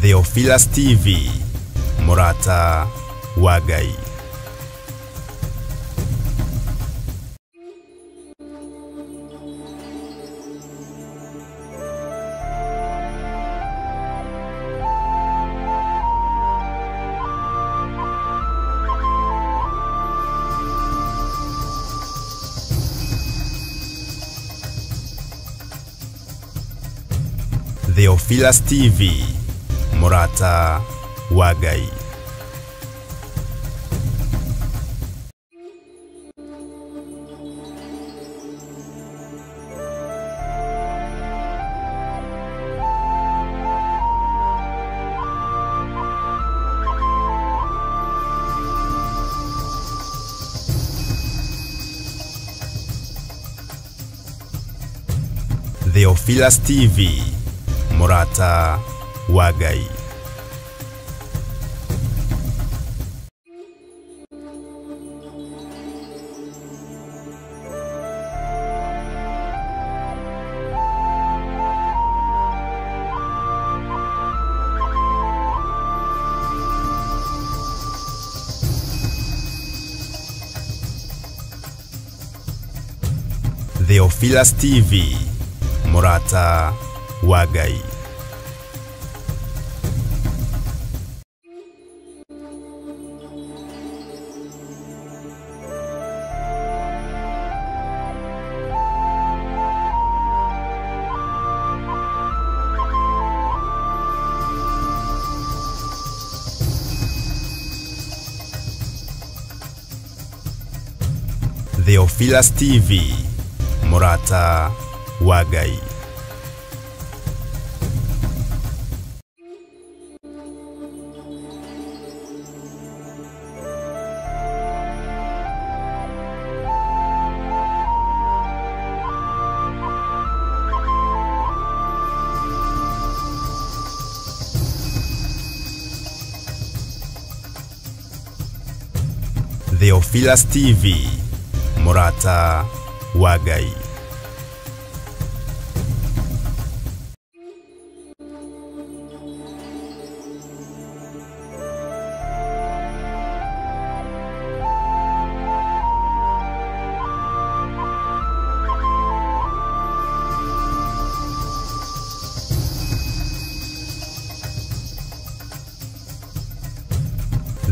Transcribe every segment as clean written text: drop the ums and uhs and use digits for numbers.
Theophilus TV, Murata wa Ngai. Theophilus TV, Murata wa Ngai. Theophilus TV, Murata wa Ngai. Theophilus TV, Murata wa Ngai. Theophilus TV, Murata wa Ngai. Theophilus TV, Murata wa Ngai.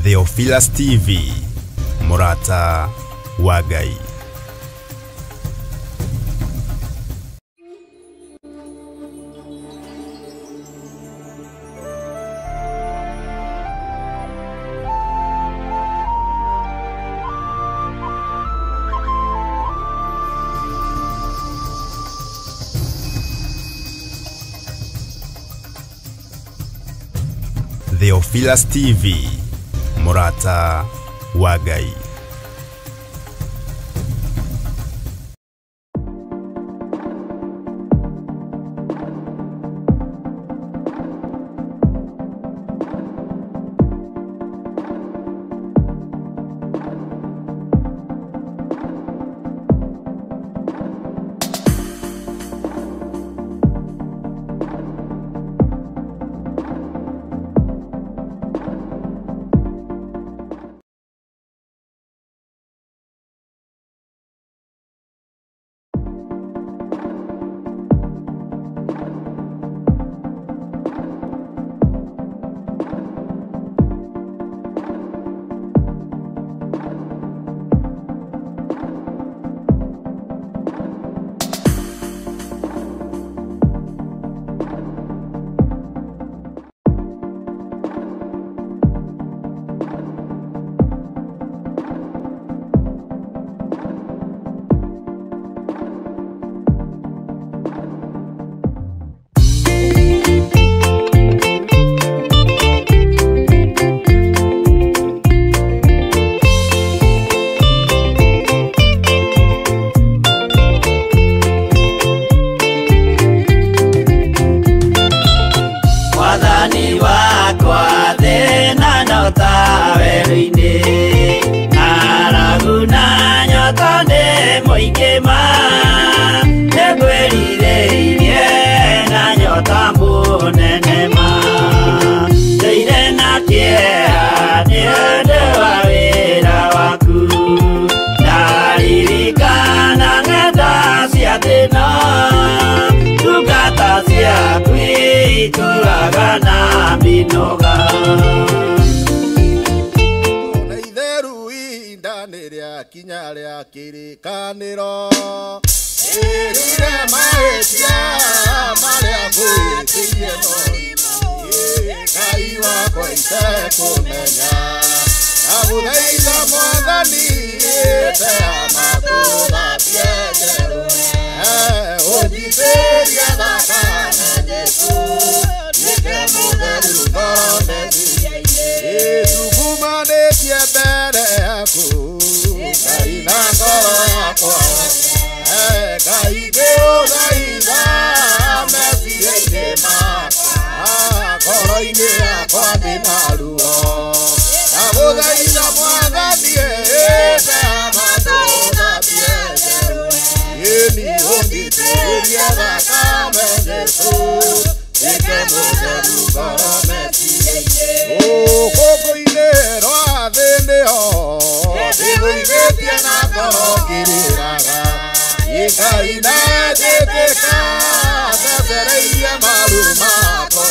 Theophilus TV, Murata wa Ngai. Theophilus TV, Murata wa Ngai. ituraga na minoga na itheru indani ria kinya ria kirikaniro irire mahĩtia marĩa ngwĩtĩire no Ngai wakwa itekũmenya ndagũthaitha Mwathani ĩte matũũra njerũ ũnjitĩrie thakame Jesũ nĩke mũtheru ngoro meciria tugumanĩtie mbere yaku Ngai na ngoro yakwa Ngai ngĩũthaitha meciria-inĩ makwa ngoro-inĩ yakwa ndĩna ruo ndagũthaitha Mwathani ĩte matũũra njerũ ĩni ũnjitĩrĩrie thakame Jesũ nĩke mũtheru ngoro meciria-inĩ rũkũngũ-inĩ rwa thĩ nĩho ndĩgũithĩtie na ngoro ngĩrĩraga Ngai na njĩtĩka thecereirie maru makwa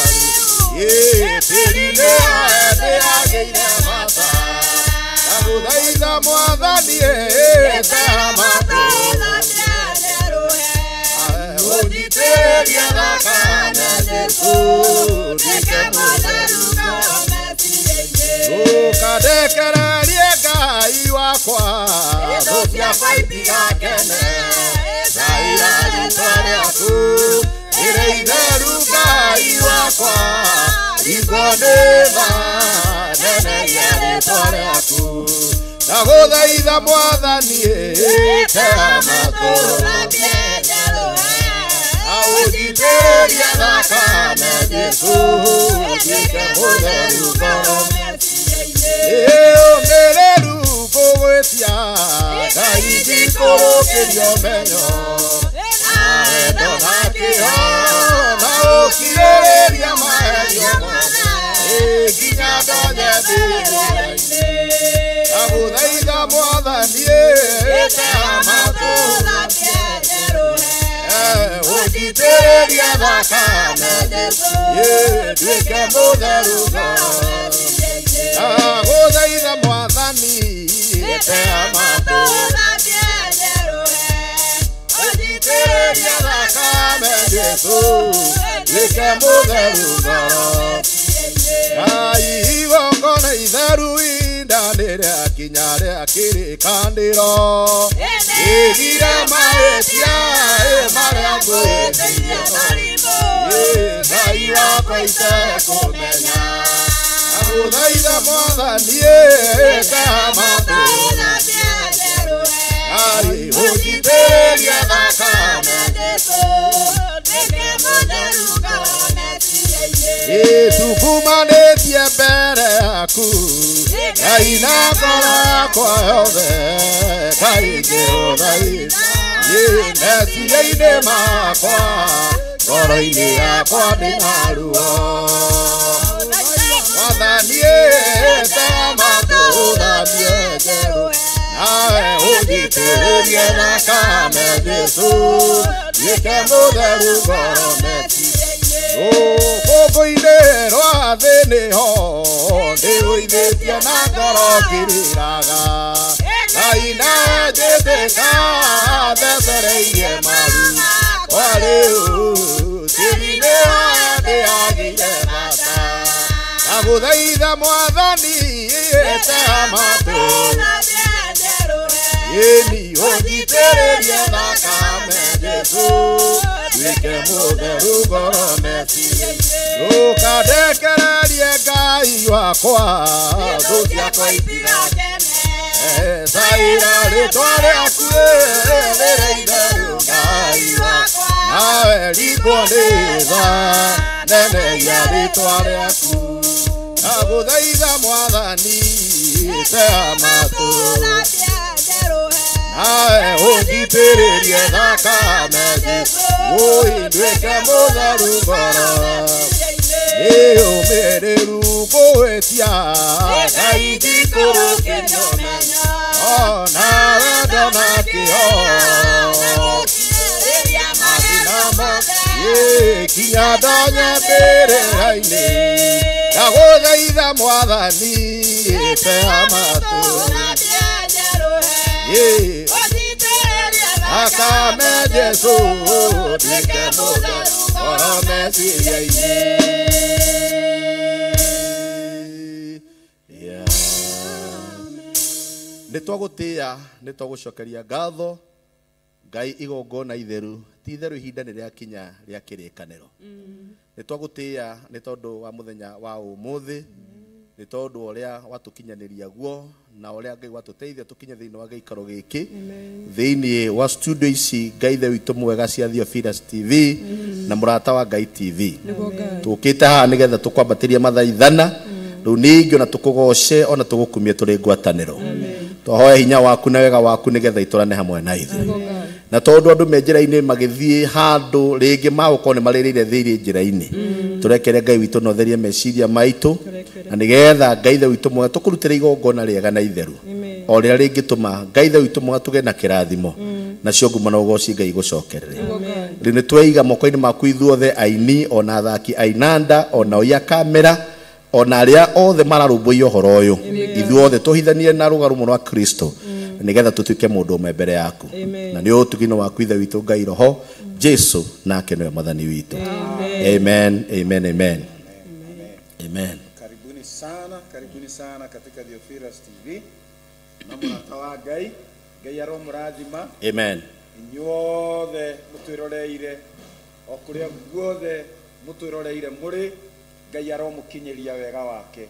tĩri-inĩ ndĩagĩire mata ndagũthaitha Mwathani ĩte matũũra njerũ ũnjitĩrĩrie thakame Jesũ nĩke mũtheru ngoro meciria-inĩ ũkandekererie Ngai wakwa thũ ciakwa itigakene Zaira rĩĩtwa rĩaku rĩrĩ itheru Ngai wakwa ringwo nĩ tha neneria rĩĩtwa rĩaku ndagũthaitha Mwathani ĩte matũũra njerũ ũnjitĩrĩrie thakame Jesũ nĩke mũtheru ngoro meciria-inĩ ũmĩrĩru ngũgwĩtia Ngai ndikũrũkĩrio menyo na wendo na kĩyo na ũkirĩrĩria maherio mothe nginya ndonye mbĩrĩra-inĩ ndagũthaitha Mwathani ĩte matũũra njerũ ũnjitĩrĩrie thakame Jesũ nduĩke mũtheru ngoro ndagũthaitha Mwathani ĩte matũũra njerũ ũnjitĩrĩrie thakame Jesũ nduĩke mũtheru ngoro igongona itheru indani rĩa kinya rĩa kĩrĩkanĩro ĩgire mahĩtia marĩa ngwĩtĩire Ngai wakwa itekũmenya ndagũthaitha Mwathani ĩte matũũra njerũ ũnjitĩrĩrie thakame Jesũ nĩke mũtheru ngoro meciria-inĩ tugumanĩtie mbere yaku Ngai na ngoro yakwa yothe Ngai ngĩũthaitha meciria-inĩ makwa ngoro-inĩ yakwa ndĩna ruo Mwathani ĩte matũũra njerũ nawe ũnjitĩrĩrie thakame Jesũ nĩke mũtheru ngoro meciria-inĩ rũkũngũ-inĩ rwa thĩ nĩho ndĩgũithĩtie na ngoro ngĩrĩraga Ngai na njĩtĩka thecereirie maru kwa rĩu tĩri-inĩ ndĩagĩire mata ndagũthaitha Mwathani ĩte matũũra njerũ ĩni ũnjitĩrĩrie thakame Jesũ nduĩke mũtheru ngoro meciria-inĩ ũkandekererie Ngai wakwa thũ ciakwa itigakene Zaira rĩĩtwa rĩaku rĩrĩ itheru Ngai wakwa nawe ringwo nĩ tha neneria rĩĩtwa rĩaku ndagũthaitha Mwathani ĩte matũũra njerũ nawe ũnjitĩrĩrie thakame Jesũ nduĩke mũtheru ngoro ũmĩrĩru ngwĩtia Ngai ndikũrũkĩrio menyo na wendo na kĩyo kinya ndonya mbere-inĩ ndagũthaitha mwathani pea matũ akame Jesu ndike mũtheru oro meciria-inĩ. Nĩtwagũtĩa nĩtwagũcokeria ngatho Ngai igongona itheru ti itheru ihinda nĩ rĩakinya rĩa kĩrĩkanĩro. Nĩtwagũtĩa nĩ tondũ wa mũthenya wa ũmũthĩ, nĩ tondũ ũrĩa watũkinyanĩria guo na ũrĩa Ngai watũteithia tũkinye thĩinĩ wa gĩikaro gĩkĩ thĩinĩ wa studio ici Ngai ithe witũ mwega cia Theophilus TV na mũrata wa Ngai TV. Tũkĩte haha nĩgetha tũkwambatĩria mathaithana rĩu ningĩ ona tũkũgoce ona tũgũkumie tũrĩ ngwatanĩro. Twahoya hinya waku na wega waku nĩgetha itũrane hamwe na ithuĩ. Na tondũ andũ me njĩra-inĩ magĩthiĩ handũ rĩngĩ magũkorwo nĩ marĩrĩire thĩinĩ njĩra-inĩ, tũrekere Ngai witũ na ũtherie meciria maitũ na nĩgetha Ngai ithe witũ mwega tũkũrutĩre igongona rĩega na itheru o rĩrĩa rĩngĩtũma Ngai ithe witũ mwega tũgĩe na kĩrathimo nacio ngumo na ũgoci Ngai gũcokerere. Rĩu nĩtweiga moko-inĩ maku ithuothe aini ona athaki ainanda ona oya kamera ona arĩa othe mararũmbũiya ũhoro ũyũ ithuothe tũhithanie na rũgaro rwa Kristo nĩgetha tũtuĩke mũndũ ũmwe mbere yaku na nĩ ũtugino waku ithe witũ Ngai roho Jesu nake nĩwe mwathani witũ. Amen, amen, amen, amen. Karibuni sana katika Theophilus TV na mũrata wa Ngai Ngai aromũrathima. Amen. Inyuothe mũtwĩroreire o kũrĩa guothe mũtwĩroreire mũrĩ Ngai aromũkinyĩria wega wake,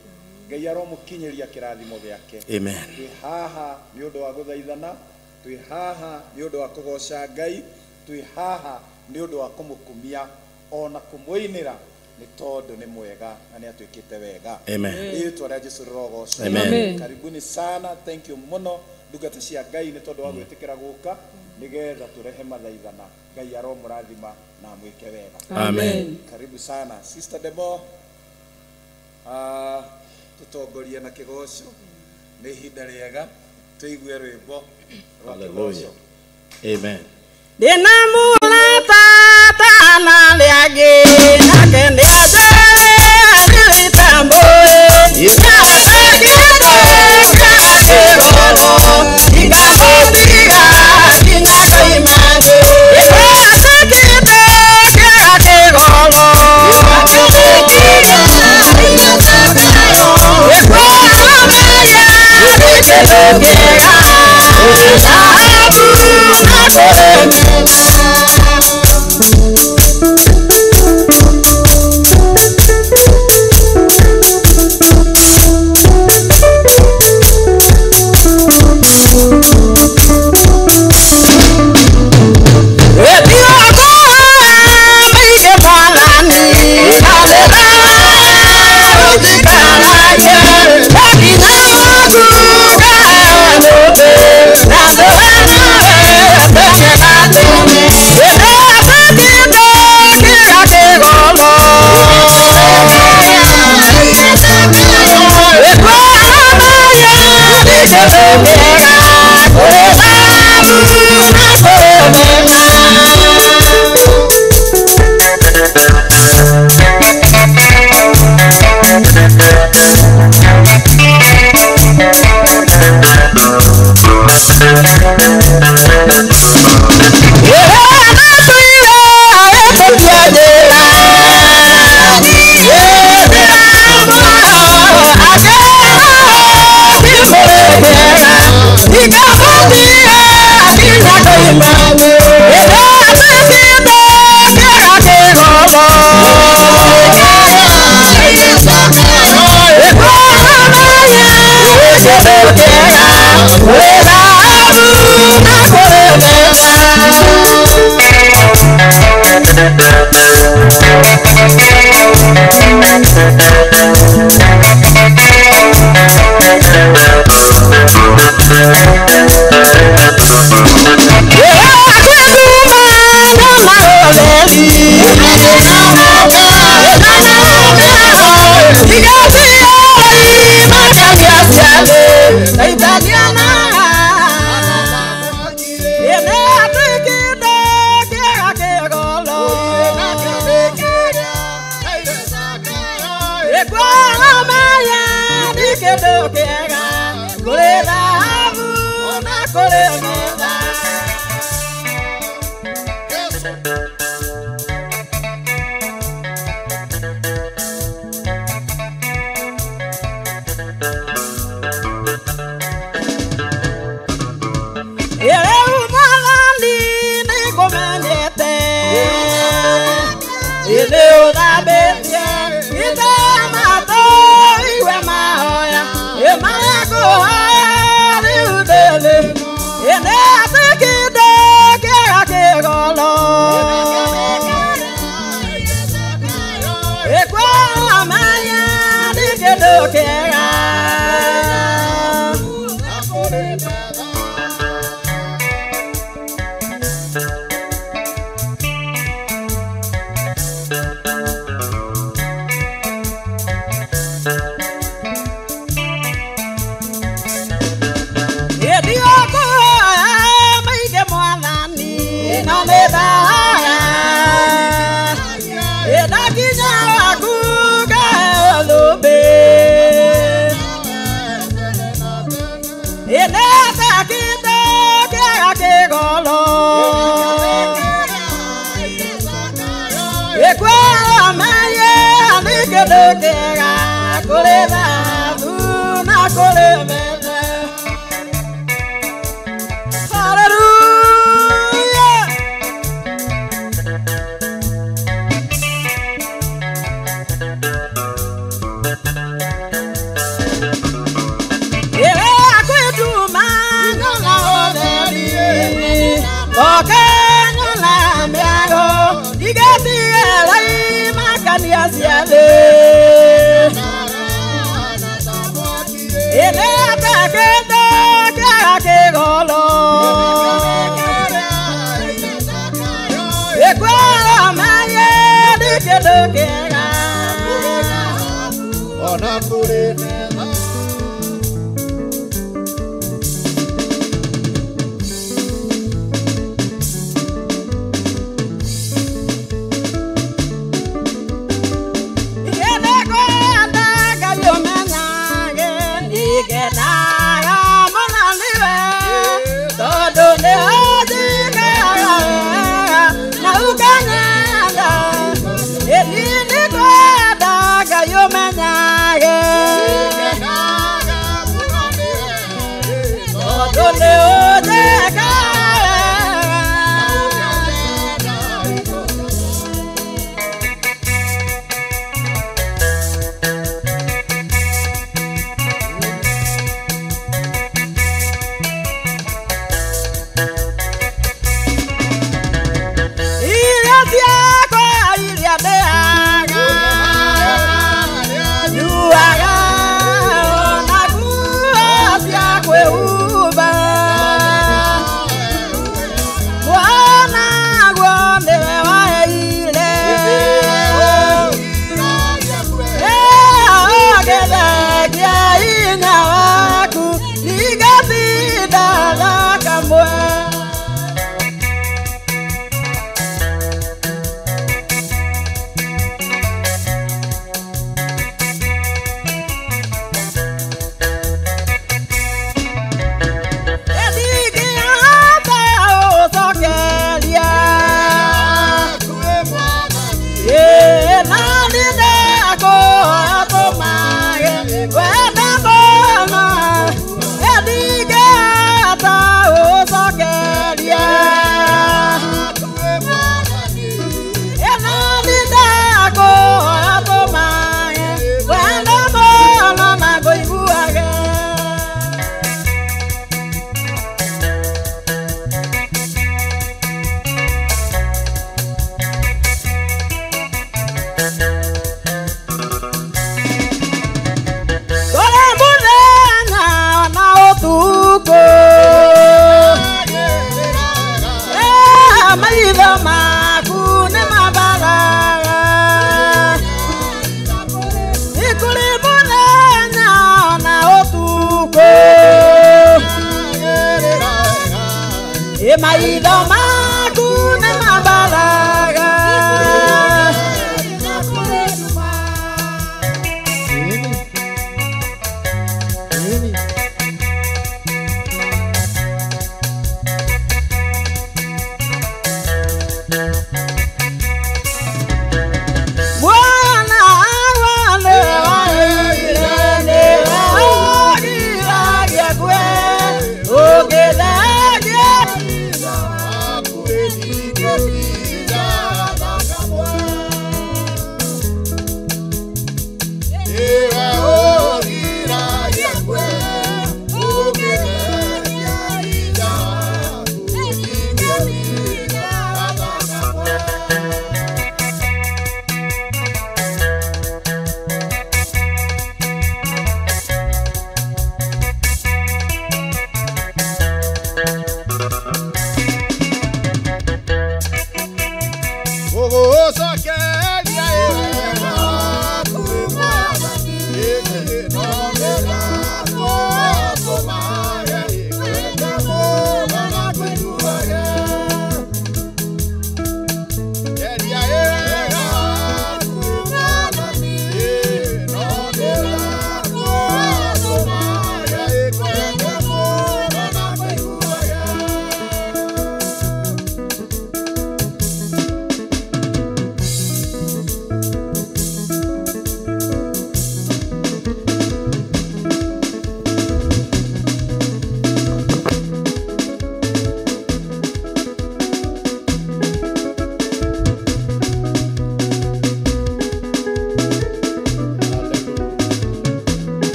Ngai aromũkinyĩria kĩrathimo gĩake. Amen. Twĩ haha nĩ ũndũ wa gũthaithana, twĩ haha nĩ ũndũ wa kũgoca Ngai, twĩ haha nĩ ũndũ wa kũmũkumia ona kũmũinĩra nĩ tondũ nĩ mwega na nĩ atuĩkĩte wega. Amen. Rĩĩtwa rĩa Jesũ rĩrogocwo. Amen. Karibuni sana, thank you mũno ndungata cia Ngai nĩ tondũ wa gwĩtĩkĩra gũka nĩgetha tũrehe mathaithana. Ngai aromũrathima na mwĩke wega. Amen. Karibu sana Sister Demo. Tutongoria na kigoco nĩ ihinda rĩega tũigue rwĩmbo rwa kigoco. Amen. Ndĩna mũrata tana rĩangĩ nake nĩ anjĩrĩire tambo amaya dikedokega kureda na kuremeza Ileu da betia, ita mato iwe mahoya, emaya kuhaya liudele, ene atekide kera kegolo, ekwa amaya dikedo kera.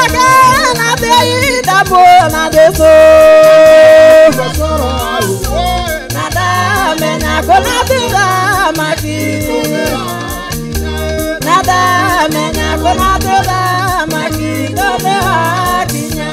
Egagana de Dabona de So. Nada menya konatira maki. Nada menya konatira maki. Dode hakinya.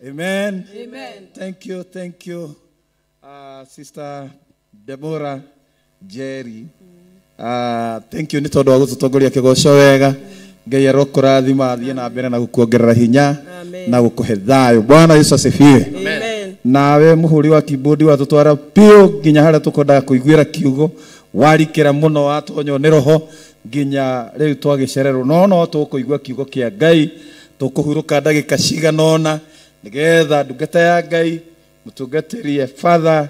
Amen. Amen. Thank you. Sister Deborah Jerry. Thank you nitondo wa gututongoria kigoco wega. Ngai arokurathima athie na mbere na gukuongerera hinya na gukuhe thayo. Bwana Yesu asifiwe. Amen. Nawe muhuri wa keyboard wa tutwara pio nginya haria tukondaga kuiguira kiugo warikira muno watonyo ni roho nginya riu twagicererwo no tukuigua kiugo kia Ngai tukuhuruka ndagika ciganona nigetha ndungata ya Ngai mutungatĩrie Father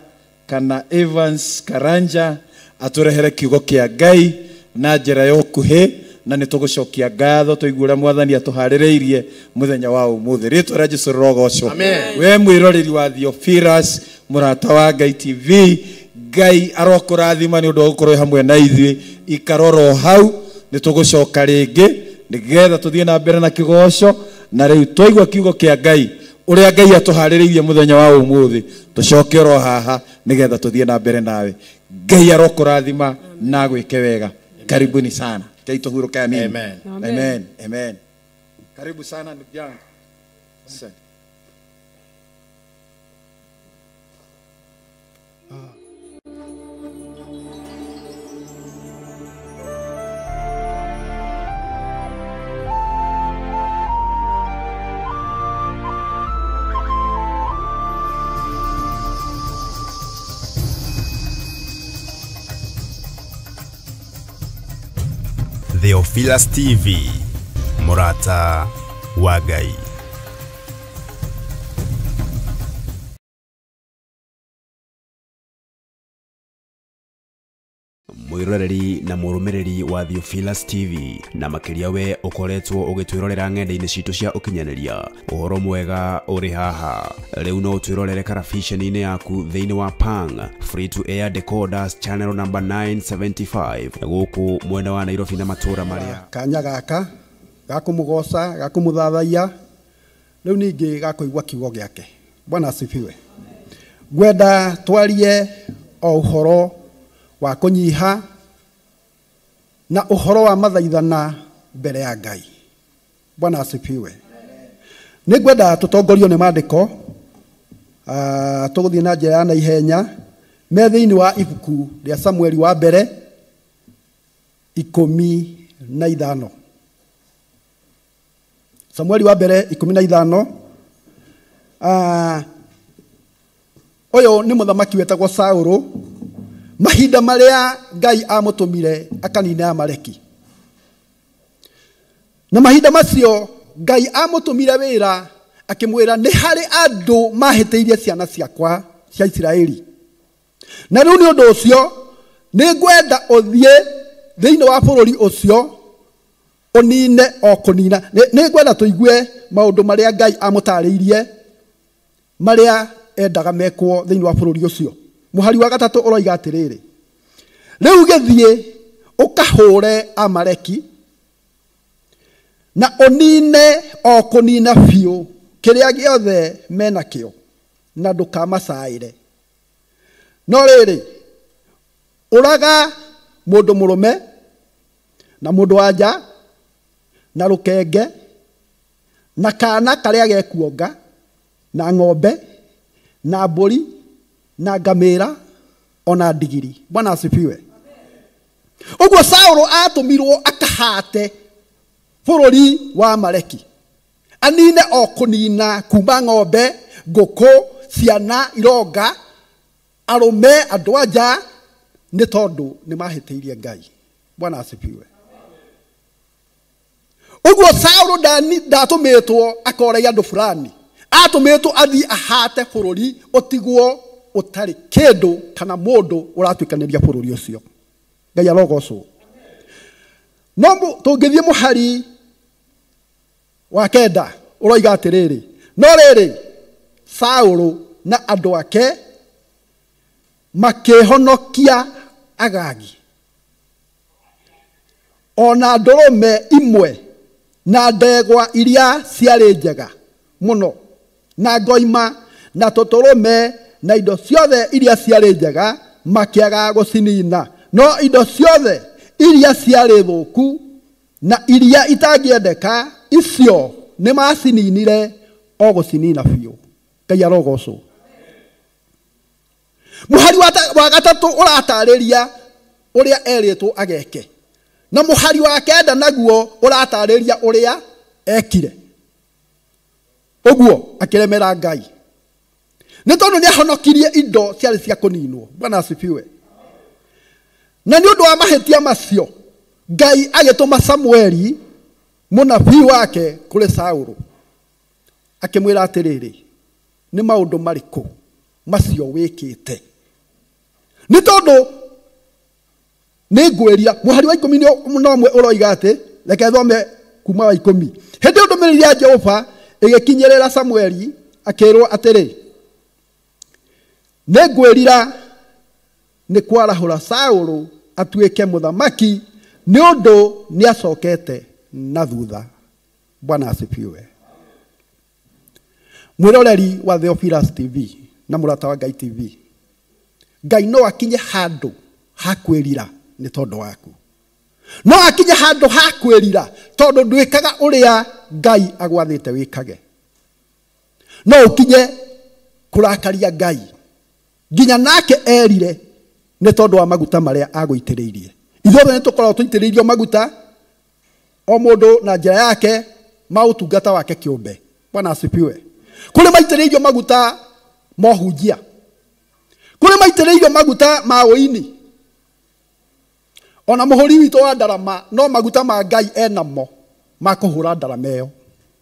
kana Evans Karanja aturehere kiugo kia Ngai na njĩra ya ũkuhĩ na nĩtũgũcokia ngatho tũiguĩra mwathani atuharĩrĩirie mũthenya wa ũmũthĩ. Rĩtwa rĩa Jesũ rĩrogocwo. We mwĩroreri wa Theophilus murata wa Ngai TV. Ngai arokurathima ni undu wa gukorwo hamwe na ithuĩ. Ikaroro hau ni tugucoka ringi nigetha tuthie na mbere na kigoco, na riu twaigua kiugo kia Ngai uria Ngai atuharĩrĩirie muthenya wa umuthi, tucoke ro haha nigetha tuthie na mbere nawe. Ngai arokurathima na gwike wega. Karibuni sana. Ngai tuhuruke. Amen. Amen. Amen. Amen. Karibu sana ndugu yangu. Asante. Theophilus TV, murata wa Ngai. Mwiroreri na murumiriri wa Theophilus TV na makiria we ukoretwo ugitwirorera ng'enda-ini citu cia ukinyaniria uhoro mwega uri haha. Riu no twirorere karabisheni-ini yaku thiini wa Pang free to air decoders channel number 975 guku mwena wa Nairobi na matura maria kanya gaka gakumugoca gakumuthathaia riu ningi gakuigua kiugo giake. Bwana asifiwe. Gwenda twarie o uhoro wa kunyiha na uhoro wa mathaithana mbere ya Ngai. Bwana asifiwe. Nigwenda tutongorio ni maandiko tuguthie na njira na ihenya me thiini wa ibuku ria Samueli wa mbere 15. Samueli wa mbere 15. Oyo ni muthamaki wetagwo Saulu. Mahinda maria Ngai amutumire akanina Amaleki. Na mahinda macio Ngai amutumire wira akimwira ni hari andu mahiteirie ciana ciakwa cia Isiraeli. Na riu ni undu ucio ni ngwenda uthie thiini wa bururi ucio unine o kunina. Ni ngwenda tuigue maundu maria Ngai amutariirie maria endaga mekwo thiini wa bururi ucio. Muhari wa gatatu uroiga atiriri, riu githie ukahure Amaleki na unine o kunina biu kiria giothe mena kio na ndukamacaire. No riri uraga mundu murume na mundu wanja na rukenge na kana karia gekuonga na ng'ombe na mburi na ngamira ona ndigiri. Bwana asifiwe. Uguo Saulu atumirwo akahate bururi wa Amaleki, anine o kunina kuma ng'ombe, nguku, ciana, ironga, arume, andu anja, ni tondu ni mahiteirie Ngai. Bwana asifiwe. Uguo Saulu ndatumitwo akorege andu fulani, atumitwo athi ahate bururi utigwo utari kindu kana mundu uratwikaniria bururi ucio. Ngai arogocwo. No tungithie muhari wa kenda uroiga atiriri, no riri Saulu na andu ake makihonokia Agagi, ona ndurume imwe na ndegwa iria ciari njega muno na ngoima na tuturume na indo ciothe iria ciari njega makiaga gucinina. No indo ciothe iria ciari thuku na iria itangiendeka icio ni macininire o gucinina biu. Ngai arogocwo. Muhari wa gatatu uratariria uria eritwo ageke, na muhari wa kenda naguo uratariria uria ekire. Uguo akiremera Ngai ni tondu ni ahonokirie indo ciari cia kuninwo. Bwana asifiwe. Na ni undu wa mahitia macio Ngai agituma Samueli munabii wake kuri Saulu akimwira atiriri, ni maundu mariku macio wikite? Ni tondu ni ngwiria. Muhari wa 11 uroiga ati, reke thome kuma wa 10. Hindi ndumiriri ya Jehova igikinyirira Samueli akirwo atiri, Negwirira ni kwarahura Saulu atuike muthamaki ni undu ni acokete na thutha. Bwana asifiwe. Mwiroreri wa Theophilus TV na Murata wa Ngai TV, Ngai no akinye handu hakwirira ni tondu waku. No akinye handu hakwirira tondu ndwikaga uria Ngai agwathite wikage. No ukinye kurakaria Ngai nginya nake erire ni tondu wa maguta maria agwitiriirie. Ithuothe ni tukoragwo tuitiriirio maguta, o mundu na njira yake, mautungata wake kiumbe. Bwana asifiwe. Kule maitiriirio maguta mohunjia, kule maitiriirio maguta ma uini, ona muhuri witu wa ndarama no maguta ma Ngai enamo makuhura ndarama iyo.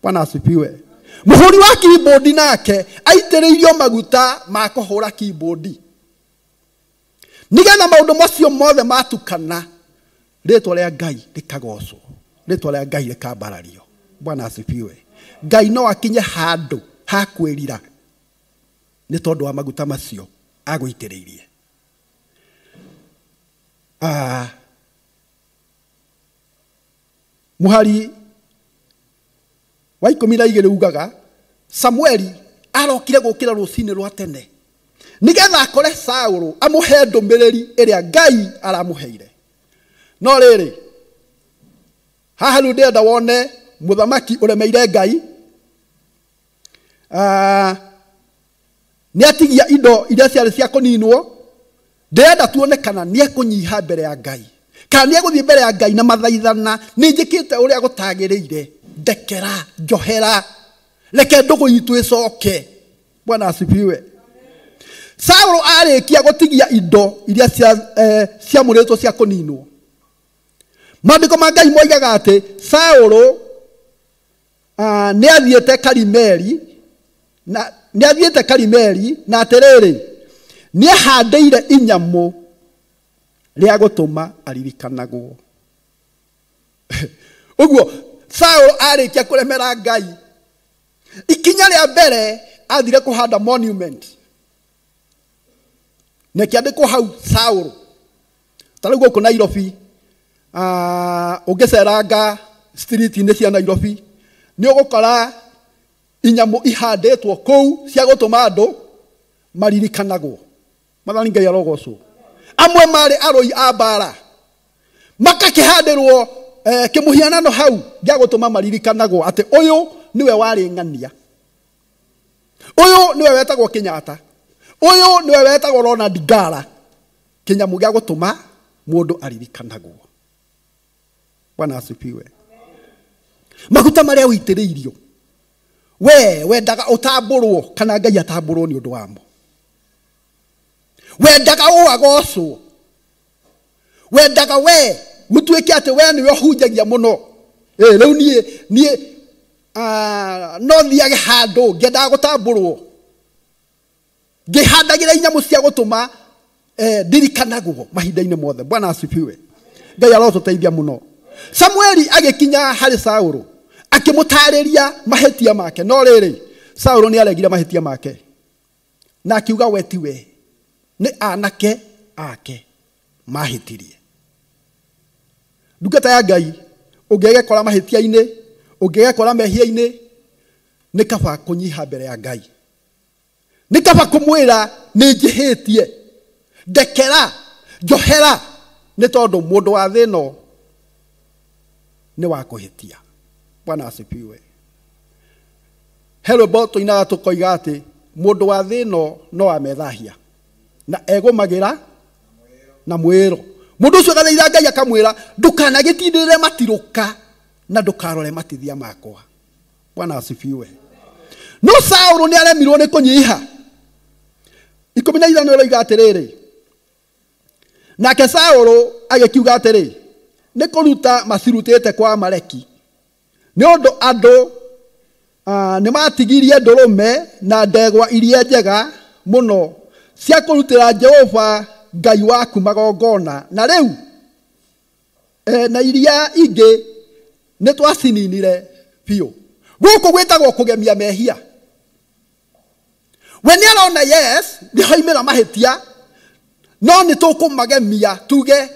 Bwana asifiwe. Muhuri wa keyboard nake aitiriirio maguta makuhura keyboard. Nigetha maundu macio mothe matukana, ritwa ria Ngai rikagocwo, ritwa ria Ngai rikambarario. Bwana asifiwe. Ngai no akinye handu hakwirira ni tondu wa maguta macio agwitiriirie. Muhari wa 12 ugaga Samueli arokire gukira rucini rwa tene nigetha akore Saulu amuhe ndumiriri iria Ngai aramuheire. No riri haha ru ndenda wone muthamaki uremeire Ngai ni atigia indo iria ciarĩ cia kũninwo. Ndenda tuone kana ni ekunyiha mbere ya Ngai, kana ni eguthii mbere ya Ngai na mathaithana, ni njikite uria gutagiriire, ndekera, njohera, reke ndugu itu icoke. Bwana asifiwe. Saulu arikia gutigia indo iria cia muritwo cia kũninwo, maandiko ma Ngai moigaga ati Saulu ni athiete Karimeli na atiriri ni ahandeire inyamu ria gutuma aririkanagwo. Uguo Saulu arikia kuremera Ngai, ikinya ria mbere athire kuhanda monument nekiandikwo hau Saulu. Tariu guku Nairobi, ungiceranga street ni cia Nairobi ni ugukora inyamu ihandetwo kou cia gutuma andu maririkanagwo. Mathani Ngai arogocwo. Amwe mari aroi a mbara makakihandirwo kimuhianano hau gya gutuma maririkanagwo ati uyu niwe wari ng'ania, uyu niwe wetagwo Kenyatta, uyu niwe wetagwo Ronald Ngara, kinyamu gya gutuma mundu aririkanagwo. Bwana asifiwe. Maguta maria uitiriirio we wendaga utamburwo kana Ngai atamburwo ni undu wamo. Wendaga uagocwo, wendaga we gutuike ati we niwe hunjagia muno. Riu nie no thiage handu ngendaga gutamburwo, ngihandagira inyamu cia gutuma ndirikanagwo mahinda-ini mothe. Bwana asifiwe. Ngai arotuteithia muno. Samueli agikinya hari Saulu akimutariria mahetia make. No riri Saulu ni aregire mahetia make na akiuga we tiwe, ni anake ake mahitirie. Ndungata ya Ngai ungegekora mahetia-ini, ungegekora mehia-ini, ni kaba kunyiha mbere ya Ngai, ni kaba kumwira ni njihitie, ndekera, njohera, ni tondu mundu wa thino ni wa kuhitia. Bwana asifiwe. Hello tuinaga tukoiga ati mundu wa thino no amethahia na egumagira na mwiro. Mundu ucio gathaitha Ngai akamwira ndukanagitindire matiruka na ndukarore matithia makwa. Bwana asifiwe. No Saulu ni aremirwo ni kunyiha. 15 oiga atiriri, nake Saulu agikiuga atiri ni kuruta macirutite kwa Amaleki ni undu andu ni matigirie ndurume na ndegwa iria njega muno cia kurutira Jehova Ngai waku magongona, na riu na iria ingi ni twasininire biu. Guku gwitagwo kugemia mehia. we nä arona yes nä hoimä ra mahä tia no nä tå kå magemia tuge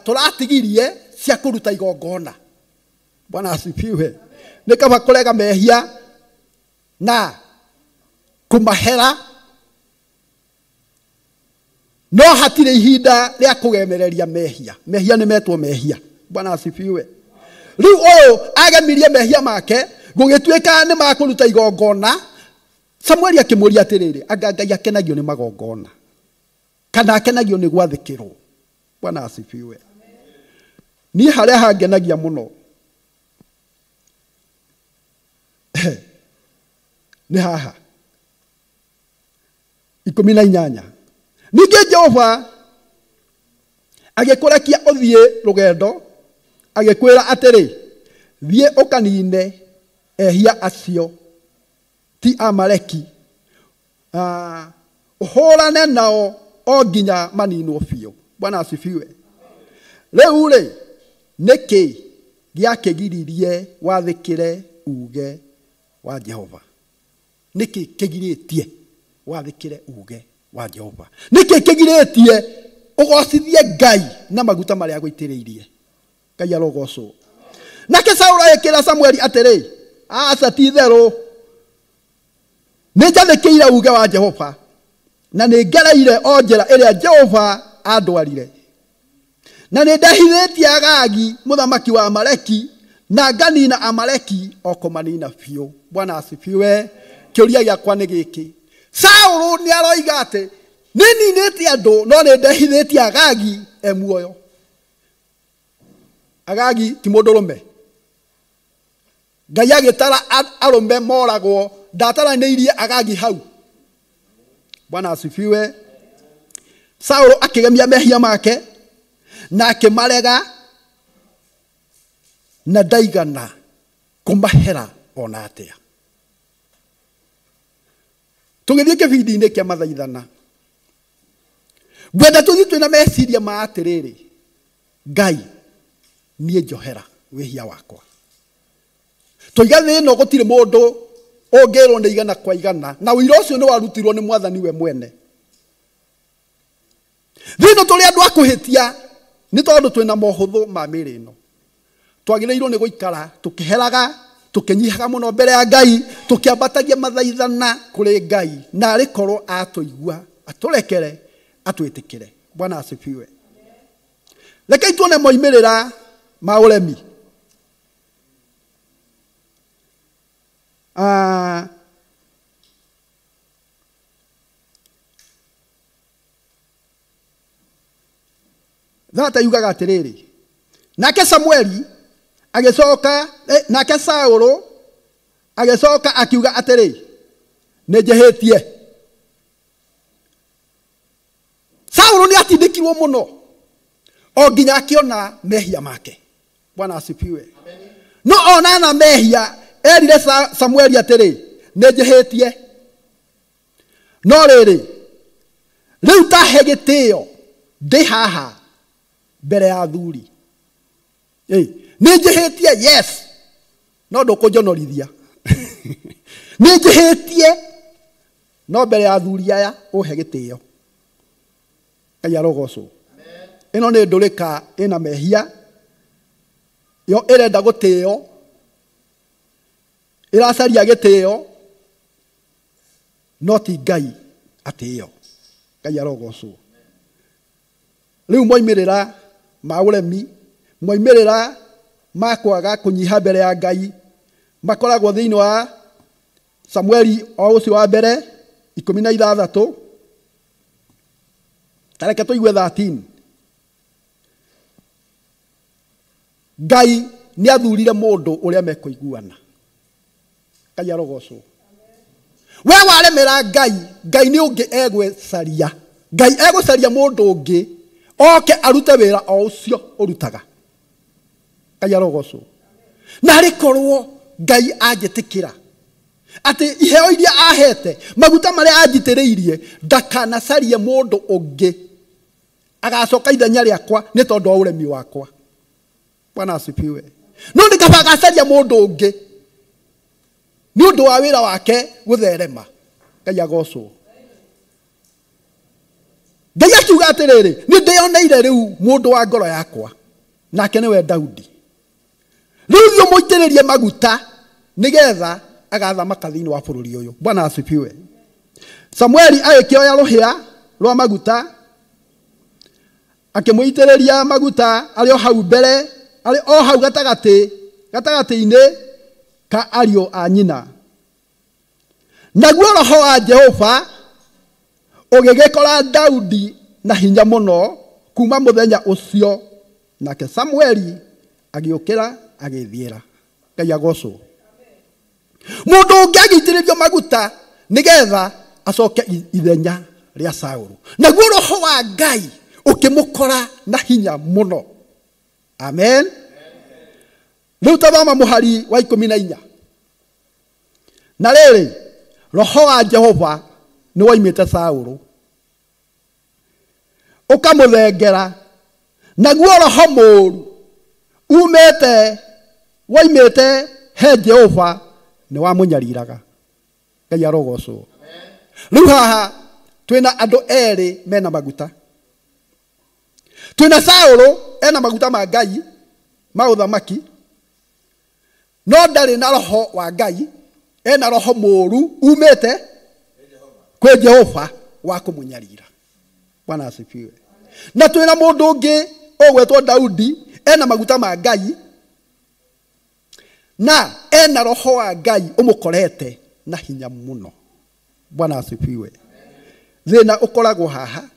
tå ratigirie cia kå ruta igongona. Bwana asifiwe. Nä kaba kå rega mehia na kå mahera no hatirä ihinda rä a kå gemereria mehia. Mehia nä metwo mehia. Bwana asifiwe. Rĩu ũyũ agemirie mehia make gũgĩtuĩka nĩ makũruta igongona. Samueli akĩmũria atĩrĩrĩ, anga Ngai akenagio nĩ magongona kana akenagio nĩ gwathĩkĩrwo? Bwana asifiwe. Niĩ harĩa hangenagia mũno nĩ haha 18. Ningĩ Jehova agĩkũrekia ũthiĩ rũgendo agĩkwĩra atĩrĩ, thiĩ ũkanine ehia acio ti Amaleki, ũhũrane nao o nginya maninwo biũ. Bwana asifiwe. Rĩu rĩ nĩkĩ gĩakĩgiririe wathĩkĩre uge wa Jehova? Nĩkĩ kĩgirĩtie wathĩkĩre uge wa Jehova? Nĩkĩ kĩgirĩtie ũgocithie Ngai na maguta marĩa agũitĩrĩirie? Ngai arogocwo. Nake Saũlũ agĩkĩra Samueli atĩrĩ, aca ti itherũ nĩ njathĩkĩire uge wa Jehova na nĩ ngereire o njĩra ĩrĩa Jehova andwarire, na nĩ ndehithĩtie Agagi mũthamaki wa Amaleki na nganina Amaleki o kũmanina biũ. Bwana asifiwe. Kĩũria gĩakwa nĩ gĩkĩ, Saũlũ nĩ aroiga atĩ nĩ ninĩte andũ no nĩ ndehithĩtie Agagi e muoyo. Agagi ti mũndũrũme. Ngai agĩtara arũme moragwo, ndataranĩirie Agagi hau. Bwana asifiwe. Saũlũ akĩgemia mehia make na akĩmarega na ndaigana kũmahera ona atĩa. Tũgĩthiĩ kĩbindi-inĩ kĩa mathaithana, ngwenda tũthiĩ twĩna meciria ma atĩrĩrĩ, Ngai niĩ njohera wĩhia wakwa. Tũiga thĩ ĩno gũtirĩ mũndũ ũngĩrwo nĩ igana kwa igana, na ũira ũcio nĩ warutirwo nĩ Mwathani we mwene. Thĩ ĩno tũrĩ andũ a kũhĩtia nĩ tondũ twĩna mohũthũ ma mĩĩrĩ ĩno. Twagĩrĩirwo nĩ gũikara tũkĩheraga, tũkĩnyihaga mũno mbere ya Ngai, tũkĩambatagia mathaithana kũrĩ Ngai, na arĩkorwo atũigua atũrekere atwĩtĩkĩre. Bwana asifiwe. Rekei tuone moimĩrĩra ma ũremi. Thata yugaga atĩrĩrĩ, nake Samueli agĩcoka, nake Saũlũ agĩcoka akiuga atĩrĩ, nĩ njĩhĩtie. Saũlũ nĩ atindĩkirwo mũno o nginya akĩona mehia make. Bwana asifiwe. No onana mehia erire Samueli atĩrĩ, nĩ njĩhĩtie. No rĩrĩ rĩu tahe gĩtĩo ndĩ haha mbere ya athuri. Nĩ njĩhĩtie, yes, no ndũkũnjonorithia. Nĩ njĩhĩtie no mbere ya athuri aya ũhe gĩtĩo. Ngai arogocwo. Ĩno nĩ ndũrĩka ĩna mehia, yo ĩrenda gũtĩo, ĩracaria gĩtĩo, no ti Ngai atĩo. Ngai arogocwo. Rĩu moimĩrĩra ma ũremi, moimĩrĩra ma kwaga kũnyiha mbere ya Ngai makoragwo thĩinĩ wa Samueli o ũcio wa mbere 16. Tareke tũigue 13. Ngai nĩ athurire mũndũ ũrĩa mekũiguana. Ngai arogocwo. We waremera Ngai, Ngai nĩ ũngĩ egwĩcaria. Ngai egũcaria mũndũ ũngĩ oke arute wĩra o ũcio ũrutaga. Ngai arogocwo. Na rĩkorwo Ngai anjĩtĩkĩra atĩ iheo iria ahete, maguta marĩa anjitĩrĩirie, ndakanacarie mũndũ ũngĩ agacoka ithenya rĩakwa nĩ tondũ wa ũremi wakwa. Bwana asifiwe. No ndikabagacaria mũndũ ũngĩ nĩ ũndũ wa wĩra wake gũtherema. Ngai agocwo. Ngai akiuga atiriri, ni ndioneire riu mundu wa ngoro yakwa, nake niwe Daudi. Riu thio muitiririe maguta nigetha agathamaka thiini wa bururi uyu. Bwana asifiwe. Samueli agikioya ruhia rwa maguta, akimuitiriria maguta ari o hau mbere, ari o hau gatagati-ini ka ariũ a nyina. Naguo roho wa Jehova ugigikora Daudi na hinya muno kuma muthenya ucio, nake Samueli agiukira agithiira. Ngai agocwo. Mundu ungi agitiririo maguta nigetha acoke ithenya ria Saulu. Naguo roho wa Ngai ukimukora na hinya muno. Amen. Riu tathoma muhari wa 14. Na riri roho wa Jehova ni waimite Saulu ukamuthengera. Naguo roho muru waimite he Jehova ni wamunyariraga. Ngai arogocwo. Riu haha twina andu eri mena maguta. Twina Saulu ena maguta ma Ngai ma uthamaki, no ndari na roho wa Ngai, ena roho muru umite kwe Jehova wa kumunyarira. Bwana asifiwe. Na twina mundu ungi ogwetwo Daudi ena maguta ma Ngai na ena roho wa Ngai umukorete na hinya muno. Bwana asifiwe. Thina ukoragwo haha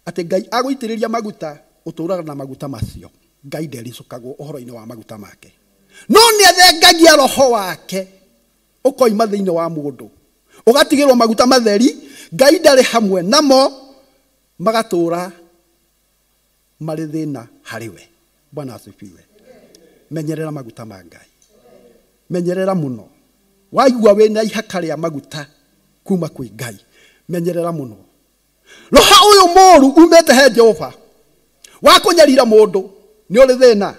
ati Ngai aguitiriria maguta uturaga na maguta macio. Ngai ndericukagwo uhoro-ini wa maguta make, no ni athengagia roho wake ukoima thiini wa mundu, ugatigirwo maguta matheri. Ngai ndari hamwe namo, magatura mari thina hariwe. Bwana asifiwe. Menyerera maguta ma Ngai, menyerera muno. Waigua wina ihaka ria maguta kuma kwi Ngai, menyerera muno. Roho uyu muru umete he Jehova wa kunyarira mundu ni uri thina,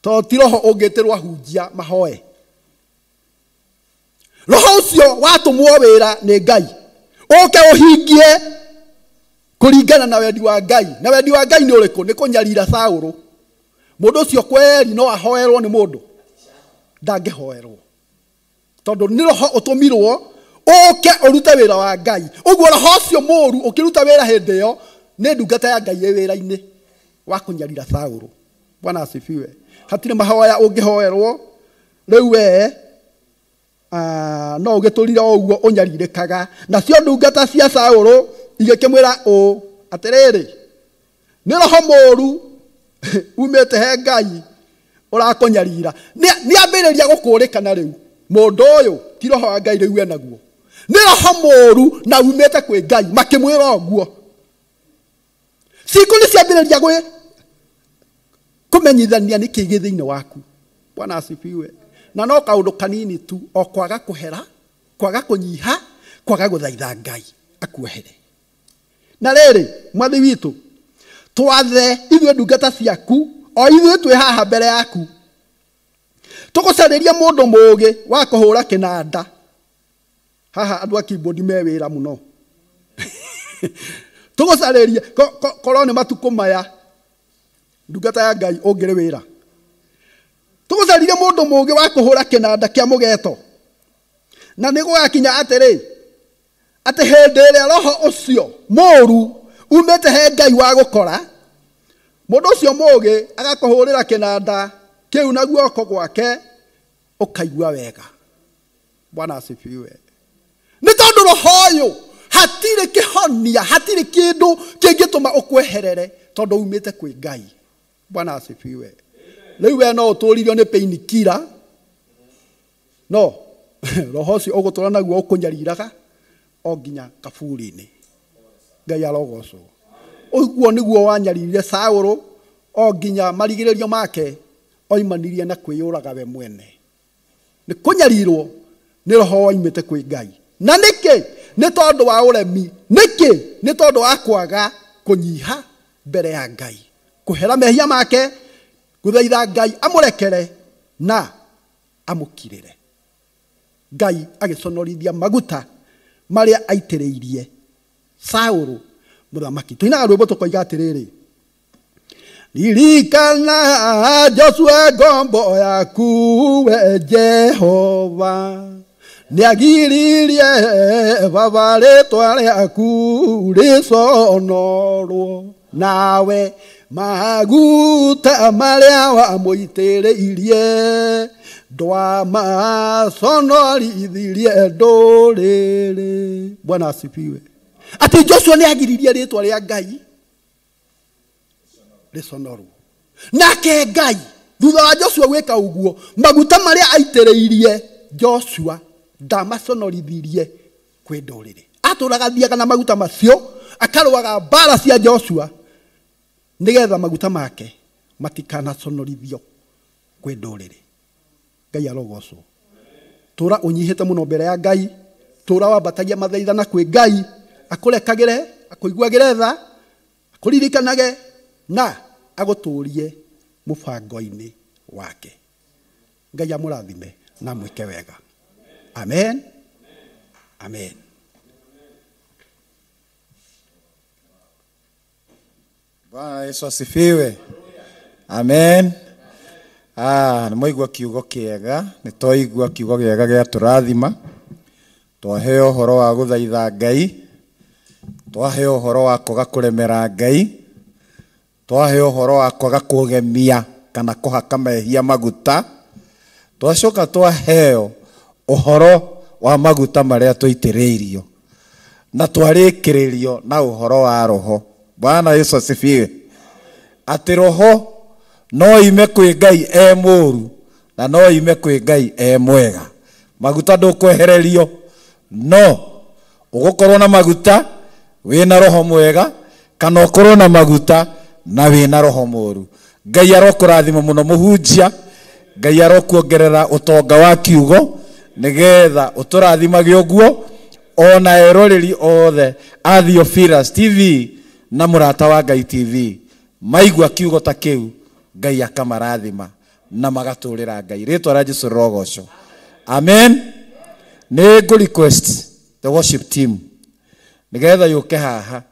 to ti roho ungitirwo hunjia mahoe. Roho ucio watumwo wira ni Ngai uke uhingie kuringana na wendi wa Ngai. Na wendi wa Ngai ni uriku? Ni kunyarira Saulu. Mundu ucio kweri no ahoerwo ni mundu? Ndangihoerwo, tondu ni roho utumirwo uke urute wira wa Ngai. Uguo roho ucio muru ukiruta wira hindi yo ni ndungata ya Ngai wira-ini wa kunyarira Saulu. Bwana asifiwe. Hatire mahoya ungihoerwo. Riu we no ugiturira uguo unyaririkaga. Na cio ndungata cia Saulu igikimwira atiriri, ni roho muru umete he Ngai urakunyarira. Ni ambiriria gukurikana riu mundu uyu ti roho wa Ngai riu enaguo, ni roho muru na umete kwi Ngai makimwira uguo. Siku ni ciambiriria kumenyithania ni kigi thiini waku. Bwana asifiwe. Na no kaundu kanini tu, o kwaga kuhera, kwaga kunyiha, kwaga guthaitha Ngai akuohere. Na riri mwathi witu twathe ithwe ndungata ciaku, o ithwe twi haha mbere yaku, tugucariria mundu mugi wa kuhura kinanda. Haha andu a keyboard me wira muno. Tugucariria korwo ni matuku maya ndungata ya Ngai ungire wira. Tugucariria mundu mugi wa kuhura kinanda kia mugeto. Na ni gugakinya atiri ati hindi iria roho ucio muru umete he Ngai wa gukora, mundu ucio mugi agakuhurira kinanda kiu na guoko gwake ukaigua wega. Bwana asifiwe. Ni tondu roho uyu hatire kihonia, hatire kindu kingituma ukweherere tondu umite kwi Ngai. Bwana asifiwe. Riu we no uturirio ni pain killer, no roho ucio ugutura naguo ukunyariraga o nginya kaburi-ini. Ngai arogocwo. Uguo niguo wanyaririre Saulu o nginya marigiririo make oimanirie na kwiyuraga we mwene. Ni kunyarirwo ni roho oimite kwi Ngai. Na niki? Ni tondu wa uremi. Niki? Ni tondu wa kwaga kunyiha mbere ya Ngai, kuhera mehia make, guthaitha Ngai amurekere na amukirire. Ngai agiconorithia maguta maria aitĩrĩirie Saũlũ mũthamaki. Tũinaga rwĩmbo tũkoiga atĩrĩrĩ, ririkana Joshua ngombo yaku we Jehova, nĩagiririe baba rĩtwa rĩaku rĩconorwo, nawe maguta marĩa wamũitĩrĩirie ndwamaconorithirie ndũrĩrĩ. Bwana asifiwe. Ati Joshua nĩagiririe rĩtwa rĩa Ngai rĩconorwo, nake Ngai thutha wa Joshua gwĩka ũguo, maguta marĩa aitĩrĩirie Joshua ndamaconorithirie kwĩ ndũrĩrĩ. Atũraga thiaga na maguta macio, akarũaga mbara cia Joshua nĩgetha maguta make matikanaconorithio kwĩ ndũrĩrĩ. Ngai arogocwo. Tũra ũnyihĩte mũno mbere ya Ngai, tũra wambatagia mathaithana kwĩ Ngai, akũrekagĩre, akũiguagĩre tha, akũririkanage na agũtũrie mũbango-inĩ wake. Ngai amũrathime na mwĩke wega. Amen. Amen. Bwana Yesu asifiwe. Amen. Nĩ mwaigua kiugo kĩega, nĩ twaigua kiugo kĩega gĩa tũrathima, twaheo ũhoro wa gũthaitha Ngai, twaheo ũhoro wa kwaga kũremera Ngai, twaheo ũhoro wa kwaga kũgemia kana kũhaka mehia maguta, twacoka twaheo ũhoro wa maguta marĩa twaitĩrĩirio na twarĩkĩrĩrio na ũhoro wa roho. Bwana Yesu asifiwe. Atĩ roho no ime kwĩ Ngai mũũru na no ime kwĩ Ngai mwega. Maguta ndũkwehererio, no ũgũkorwo na maguta wĩna roho mwega, kana ũkorwo na maguta na wĩna roho mũũru. Ngai arokũrathima mũno mũhunjia, Ngai arokuongerera ũtonga wa kiugo nĩgetha ũtũrathimage ũguo, ona eroreri othe a Theophilus TV na mũrata wa Ngai TV maigua kiugo ta kĩu, Ngai akamarathima na magatũrĩra Ngai. Rĩtwa rĩa Jesũ rĩrogocwo. Amen. Nĩ ngũ request the worship team nĩgetha yũke haha,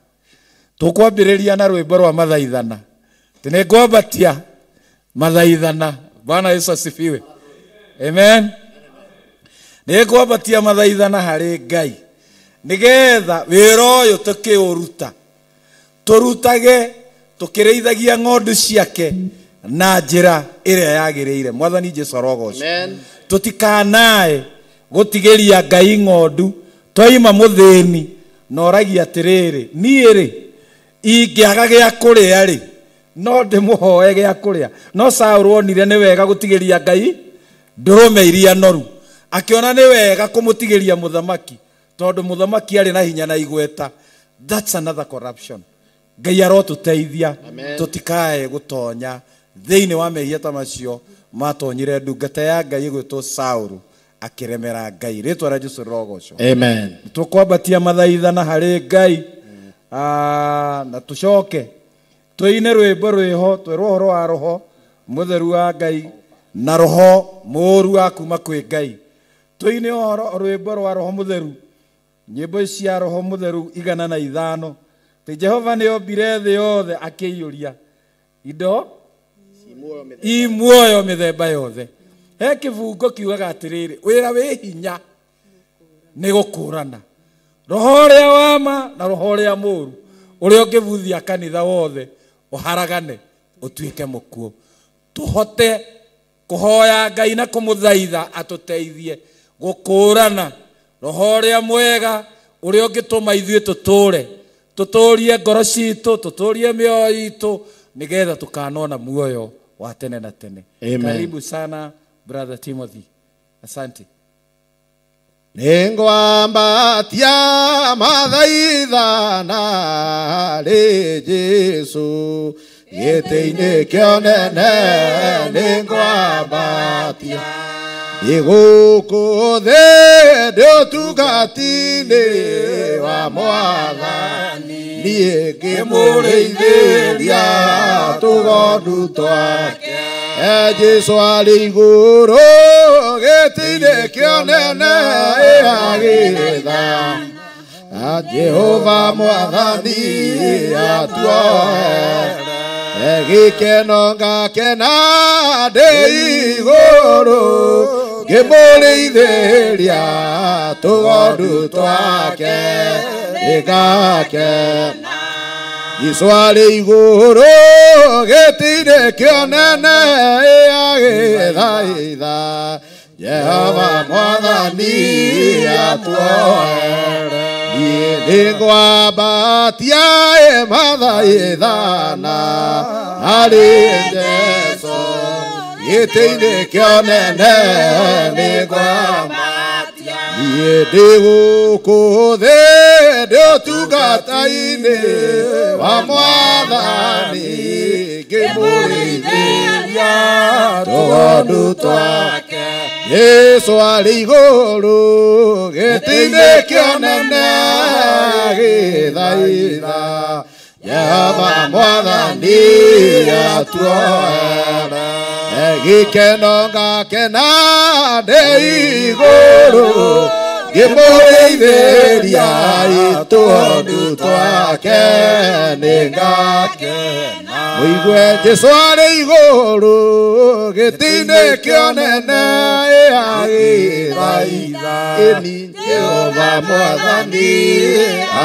tũkwambĩrĩria na rwĩmbo rwa mathaithana. Nĩ ngwambatia mathaithana. Bwana Yesu asifiwe. Amen. Nĩ ngwambatia mathaithana harĩ Ngai nĩgetha wĩra ũyũ tũkĩũruta, tũrutage tũkĩrĩithagia ng'ondu ciake na njĩra ĩrĩa yagĩrĩire. Mwathani Jesũ arogocwo. Tũtikanae gũtigĩria Ngai ng'ondu twaima mũthĩni na oragia atĩrĩrĩ, niĩ rĩ ingĩaga gĩa kũrĩa rĩ no ndĩmũhoe gĩa kũrĩa. No Saũlũ onire nĩ wega gũtigĩria Ngai ndũrũme iria noru, akĩona nĩ wega kũmũtigĩria mũthamaki tondũ mũthamaki arĩ na hinya na igweta. That's another corruption. Ngai arotũteithia tũtikae gũtonya thĩinĩ wa mehia ta macio matonyire ndungata ya Ngai gwĩtwo Saũlũ akĩremera Ngai. Rĩtwa rĩa Jesũ rĩrogocwo. Amen. Tũkwambatia mathaithana harĩ Ngai na tũcoke tũine rwĩmbo rwĩho twĩrwo ũhoro wa roho mũtheru wa Ngai na roho mũũru wa kuma kwĩ Ngai. Tũine ũhoro rwĩmbo rwa roho mũtheru, nyĩmbo cia roho mũtheru 105. Tĩ Jehova nĩ ombire thĩ yothe akĩiyũria indo imuoyo mĩthemba yothe. He kĩbungo kiugaga atĩrĩrĩ, wĩra wĩ hinya nĩ gũkũrana roho ũrĩa wa ma na roho ũrĩa mũũru, ũrĩa ũngĩbuthia kanitha wothe ũharagane ũtuĩke mũkuũ. Tũhote kũhoya Ngai na kũmũthaitha atũteithie gũkũrana roho ũrĩa mwega ũrĩa ũngĩtũma ithuĩ tũtũrie ngoro citũ, tũtũrie mĩoyo itũ nĩgetha tũkanona muoyo wa tene na tene. Karibu sana brother Timothy. Asante. Nĩngwambatia mathaithana harĩ Jesũ gĩtĩ-inĩ kĩonene, nĩngwambatia igũkũ thĩ ndĩ ũtungati-inĩ wa Mwathani, niĩ ngĩmũrĩithĩria tũgondu twake. Jesũ arĩ igũrũ gĩtĩ-inĩ kĩonene agĩtha Jehova mwathani atuoere gikeno ngakena ndĩ igũrũ ngĩmũrĩithĩria tũgondu twake ngakena Jesũ arĩ igũrũ gĩtĩ-inĩ kĩonene agĩthaitha Jehova mwathani atuoere nĩngwambatia mathaithana harĩ Jesũ gĩtĩ-inĩ kĩonene nĩngwambatia ndĩ gũkũ thĩ ndĩ ũtungata-inĩ wa mwathani ngĩmũrĩithĩria tũgondu twake Jesũ arĩ igũrũ gĩtĩ-inĩ kĩonene agĩthaitha Jehova mwathani atuoere gĩkeno ngakena ndĩ igũrũ ngĩmũrĩithĩria tũgondu twake nĩngakena mũigue Jesũ arĩ igũrũ gĩtĩ-inĩ kĩonene agĩthaitha Jehova mwathani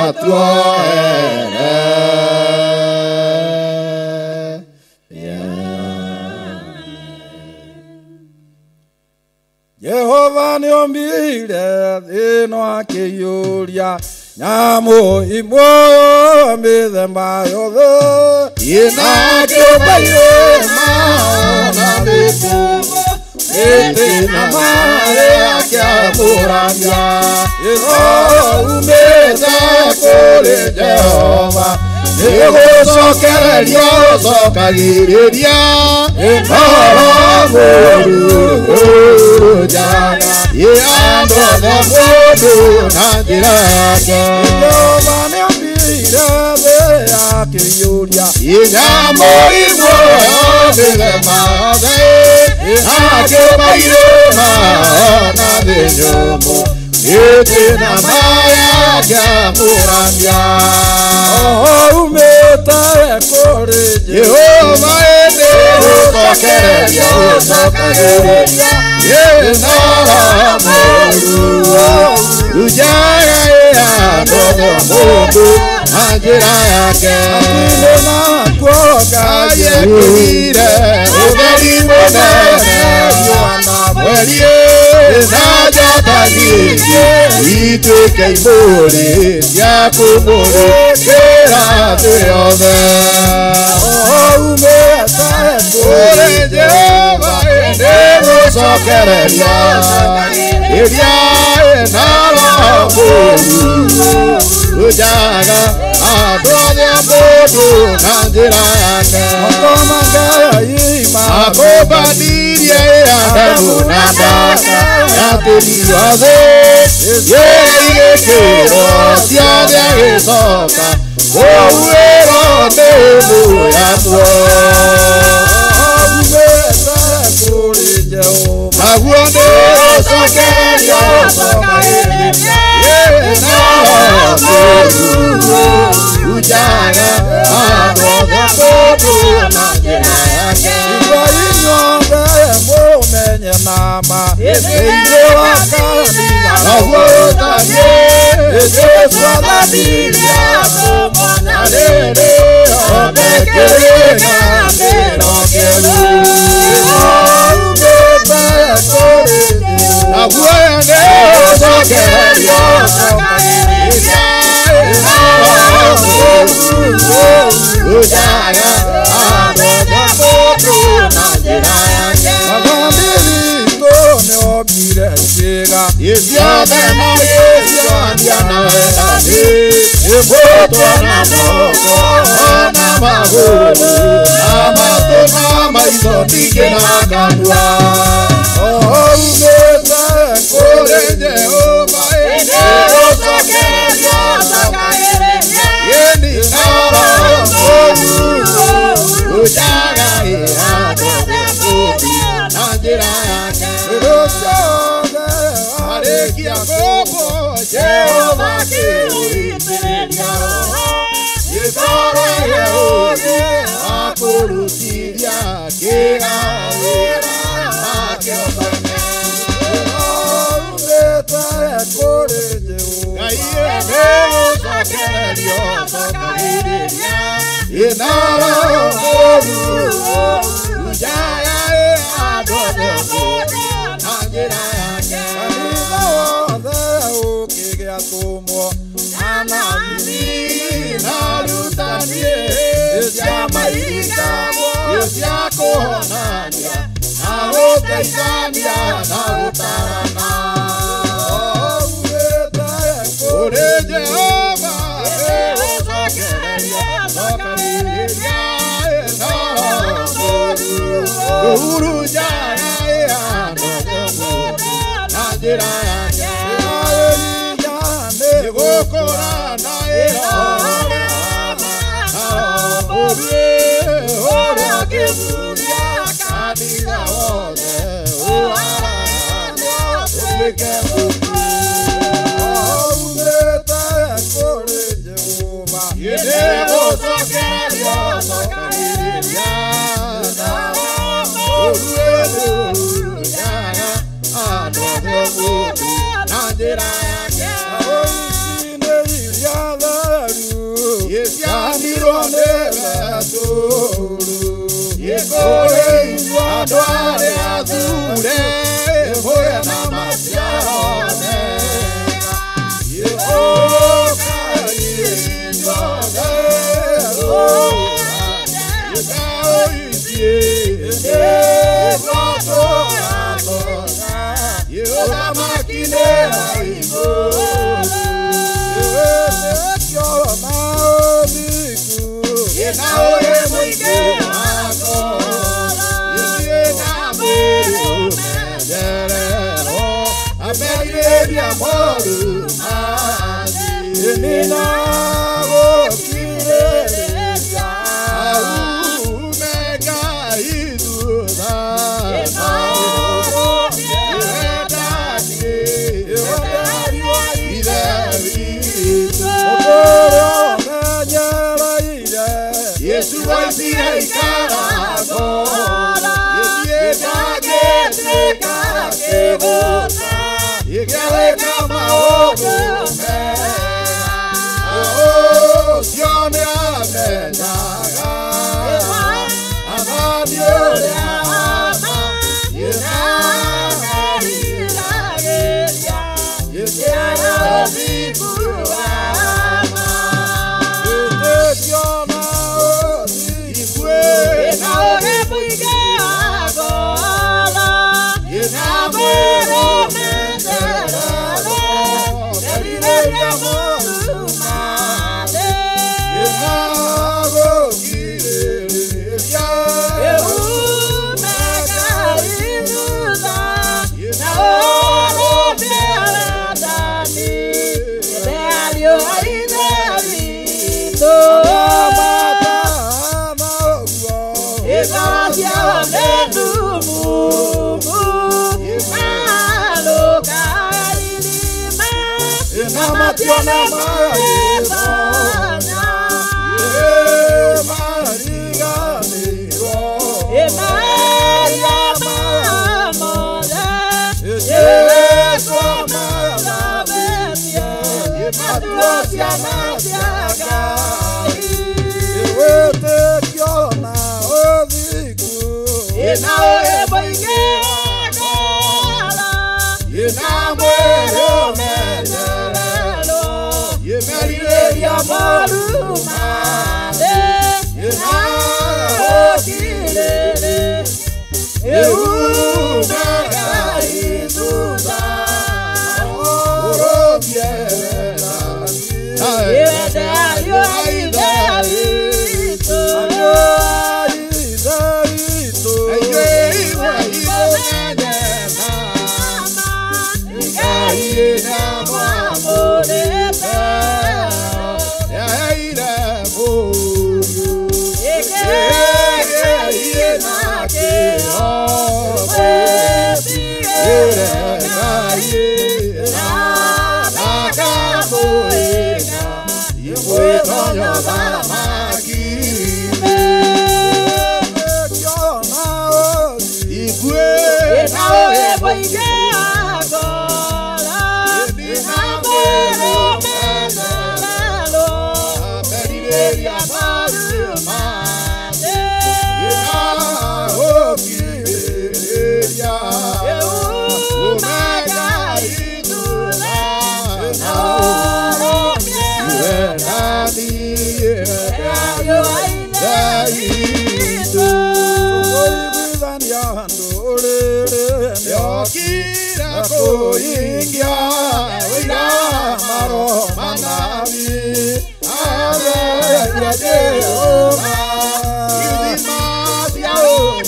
atuoere Jehova nĩombire thĩ ĩno akĩiyũria nyamũ imwe mĩthemba yothe na kĩũmba irũma na mĩtũmbo mĩtĩ na marĩ akĩamũrania umĩte kũrĩ Jehova nĩgũcokereria ũcokagĩrĩria ũhoro mũũru njana andũ othe mũndũ na njĩra yake Jehova nĩombire thĩ akĩiyũria nyamũ imwe mĩthemba yothe akĩũmba irũma na thĩ nyũmũ mĩtĩ na maya akĩamũrania umĩte kũrĩ Jehova nĩgũcokereria ũcokagĩrĩria ũhoro mũũru njana andũ othe mũndũ na njĩra yake ayekĩrire ũtheri mũnene mweri na njata nyingĩ ituĩke imũrĩ cia kũmũrĩkĩra thĩ yothe kũrĩ Jehova nĩgũcokereria iria na roho mũũru njaga andũ othe mũndũ na njĩra yake akũmbanirie Adamu na Ndaka ya tĩri wothe igĩkĩrwo ciothe agĩcoka kũhuĩrwo nĩ mũyamwo naguo nĩgũcokereria ũcokagĩrĩria na roho mũũru njaga andũ othe mũndũ na njĩra yake inyuothe mũmenye nama thĩinĩ wa kanitha naguo ũtariĩ Jesũ athambirie na rĩrĩ othe kĩrĩkanĩro kĩu naguo nĩgũcokereria ũcokagĩrĩria na roho mũũru njaga andũ othe mũndũ na njĩra yake nĩombire ciĩga ciothe na gĩcionia na wendani ĩmbũtwo na moko na magũrũ na matũ na maitho ningĩ na kanua umĩte kũrĩ Jehova nĩgũcokereria ũcokagĩrĩria na roho mũũru njaga andũ othe mũndũ na njĩra yake arĩkia ngũmbũ Jehova kĩũite rutiria kira wira makirobane urete kore Jehova aiye usakererio sokariria inara moru ujaya adodo nangira yake kanisa ukigea tumo anami narutanie yamaika yakohonania naroteithania narutarana kore Jehova sokariria Uru jaya nangira yake gukora na ora kiburia kanisa wothe kore Jehova sokeria nangira yake kuingia wina maro manabi ale ya Jehova izima siao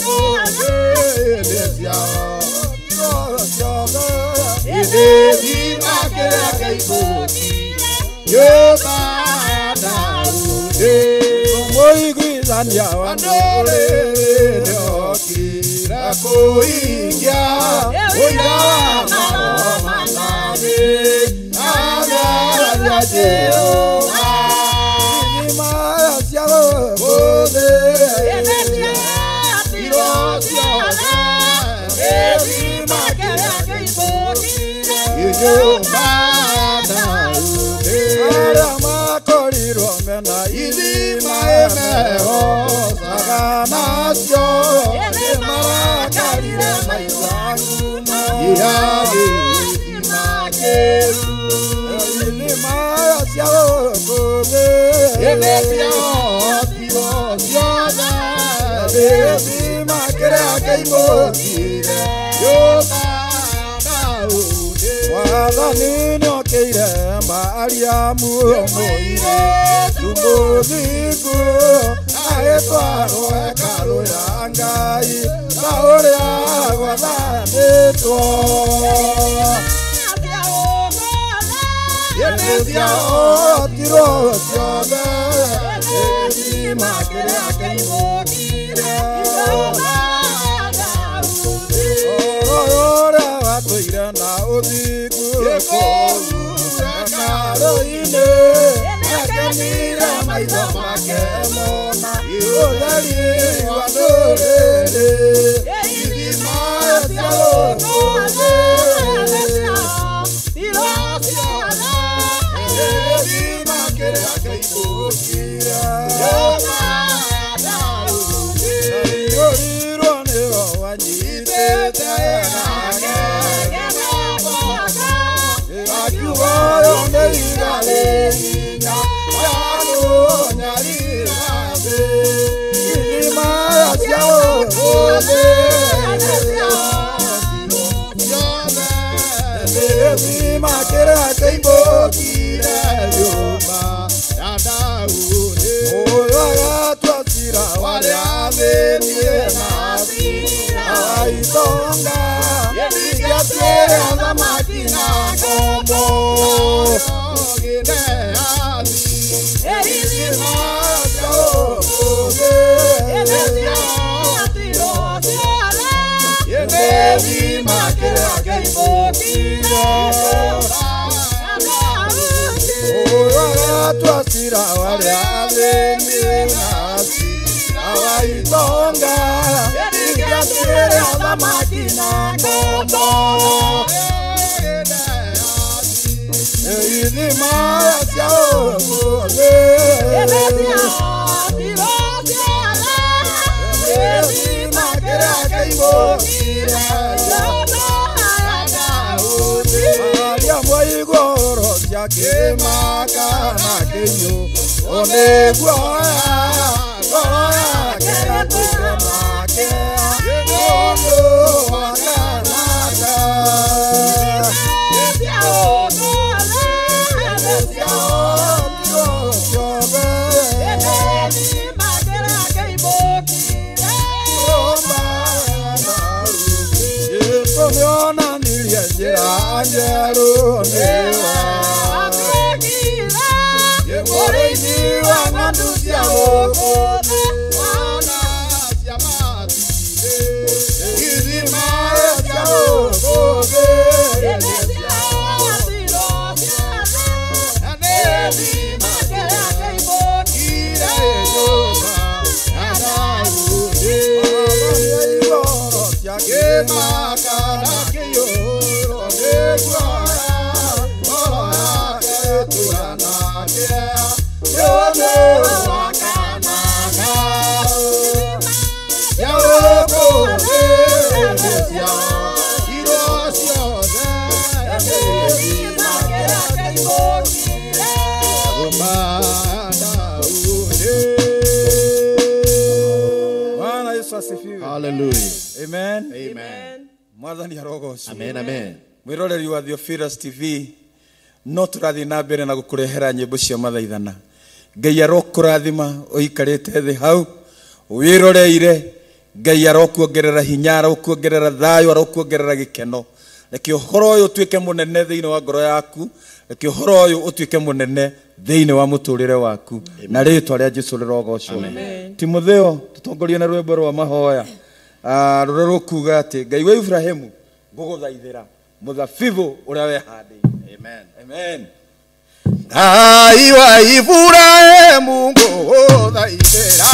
izima kera kaiboti yobana ude moi guizania wandole neokira kuingia wina maro manabi ale ya Jehova izima siao bode Wadanino keire Mariamu moire tumuziku aetwaro ekaro yangai sauria gwadanitwo yenesia otiro ciothe ezima kiria keimukire ora watuire na uthiku karo-ine akenire maitho make mona utheri wa ndũrĩrĩ ithima cia ũmũthĩ ithima kĩrĩa kĩihũkire iyũrirwo nĩ Roho anyitĩte nake akiugayo nĩ igalĩhinya nyarirathĩ ithima cia ũmũthĩ ithima kĩrĩa kĩihũkire nyũmba ya Daudi mũndũ agatwacira warĩa athĩnie na cira wa itonga ingĩatuĩra thamaki na ngombo ithima cia ũmũthĩ ithima kĩrĩa kĩihũkire mũndũ agatwacira warĩa athĩnie na cira wa itonga ingĩatuĩra thamaki na ngombo ithima cia ũmũthĩ ithima kĩrĩa kĩihũkire Mariamu aigua ũhoro ciakĩmaka na kĩiyũrwo nĩ guoya ngoro yake atuĩke make ũndũ wa kanaka nĩonanirie njĩra njerũ nĩwe mũrĩithi wa ng'ondu cia gũkũ thĩ wana cia matirĩ ithima cia gũkũ thĩ ithima kĩrĩa kĩihũkire nyũmba ya Daudi igoro ciakĩmaka na kĩiyũrwo nĩ guoya ngoro yake ĩturanagĩre nĩ ũndũ wa kanana cia gũkũ thĩ ciao irwo ciothe ithima kĩrĩa kĩihũkire nyũmba ya Daudi. Bwana Yesu asifiwe. Hallelujah. Amen. Amen. Mwathani arogocwo. Amen. Amen. mwiroreri wa Theophilus TV no turathi na mbere na gukurehera nyimbo cia mathaithana Ngai arokurathima oikarite thi hau wiroreire Ngai arokuongerera hinya arokuongerera thayo arokuongerera gikeno reke uhoro uyu tuike munene thiini wa ngoro yaku reke uhoro uyu utuike munene thiini wa muturire waku na ritwa ria Jesu rirogocwo Timotheo tutongorie na rwimbo rwa mahoya rure rukuga ati Ngai wa Ibrahimu nguguthaithira muthabibu uria wehandi amen amen Ngai wa Ibrahimu nguguthaithira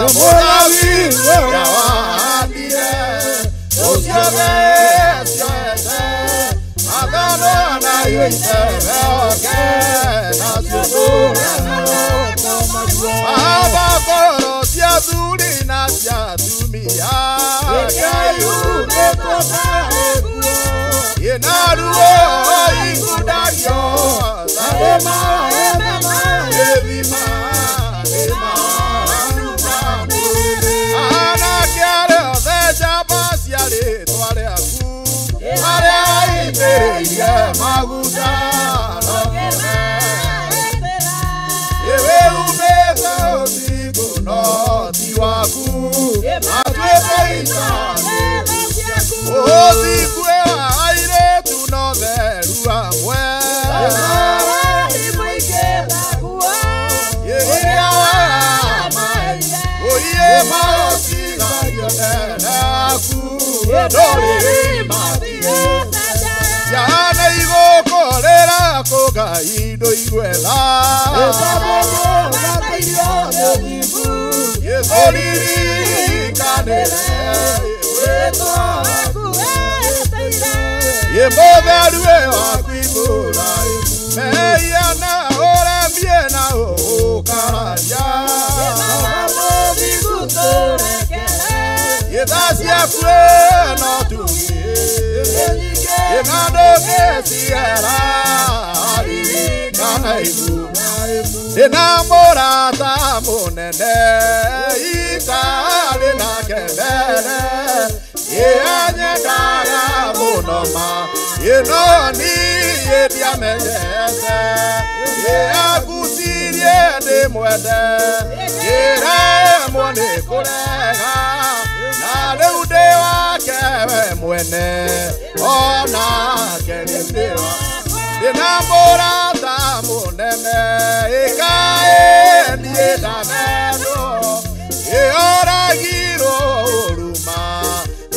muthabibu uria wahandire Abakoro siazuri na siatumia Yenaruo igudario Salema Evima Ana kiare otheja basiare tware aku Are iberia maguda Ewe ubeza osiku no tiwaku Atwebe isani Osiku ewa aire tunotheru amwe Oye maosiga yonenaku Dori matie Yana igokorera kogaido igwela Yezoriri kanere Yemotherue wakwibura Meyana orembie na ukaraja Yedasia kwe no tugi Yenadoke siera Kana ibu Enamorata munene Itali na kebere Yeanyedara munoma Yenoni yediameyese Yeagusirie de mwede Yere mwone kurega Na leude wake mwene Ona kenidewa Enamorata munene Ikae niedameno Yeoragiro uruma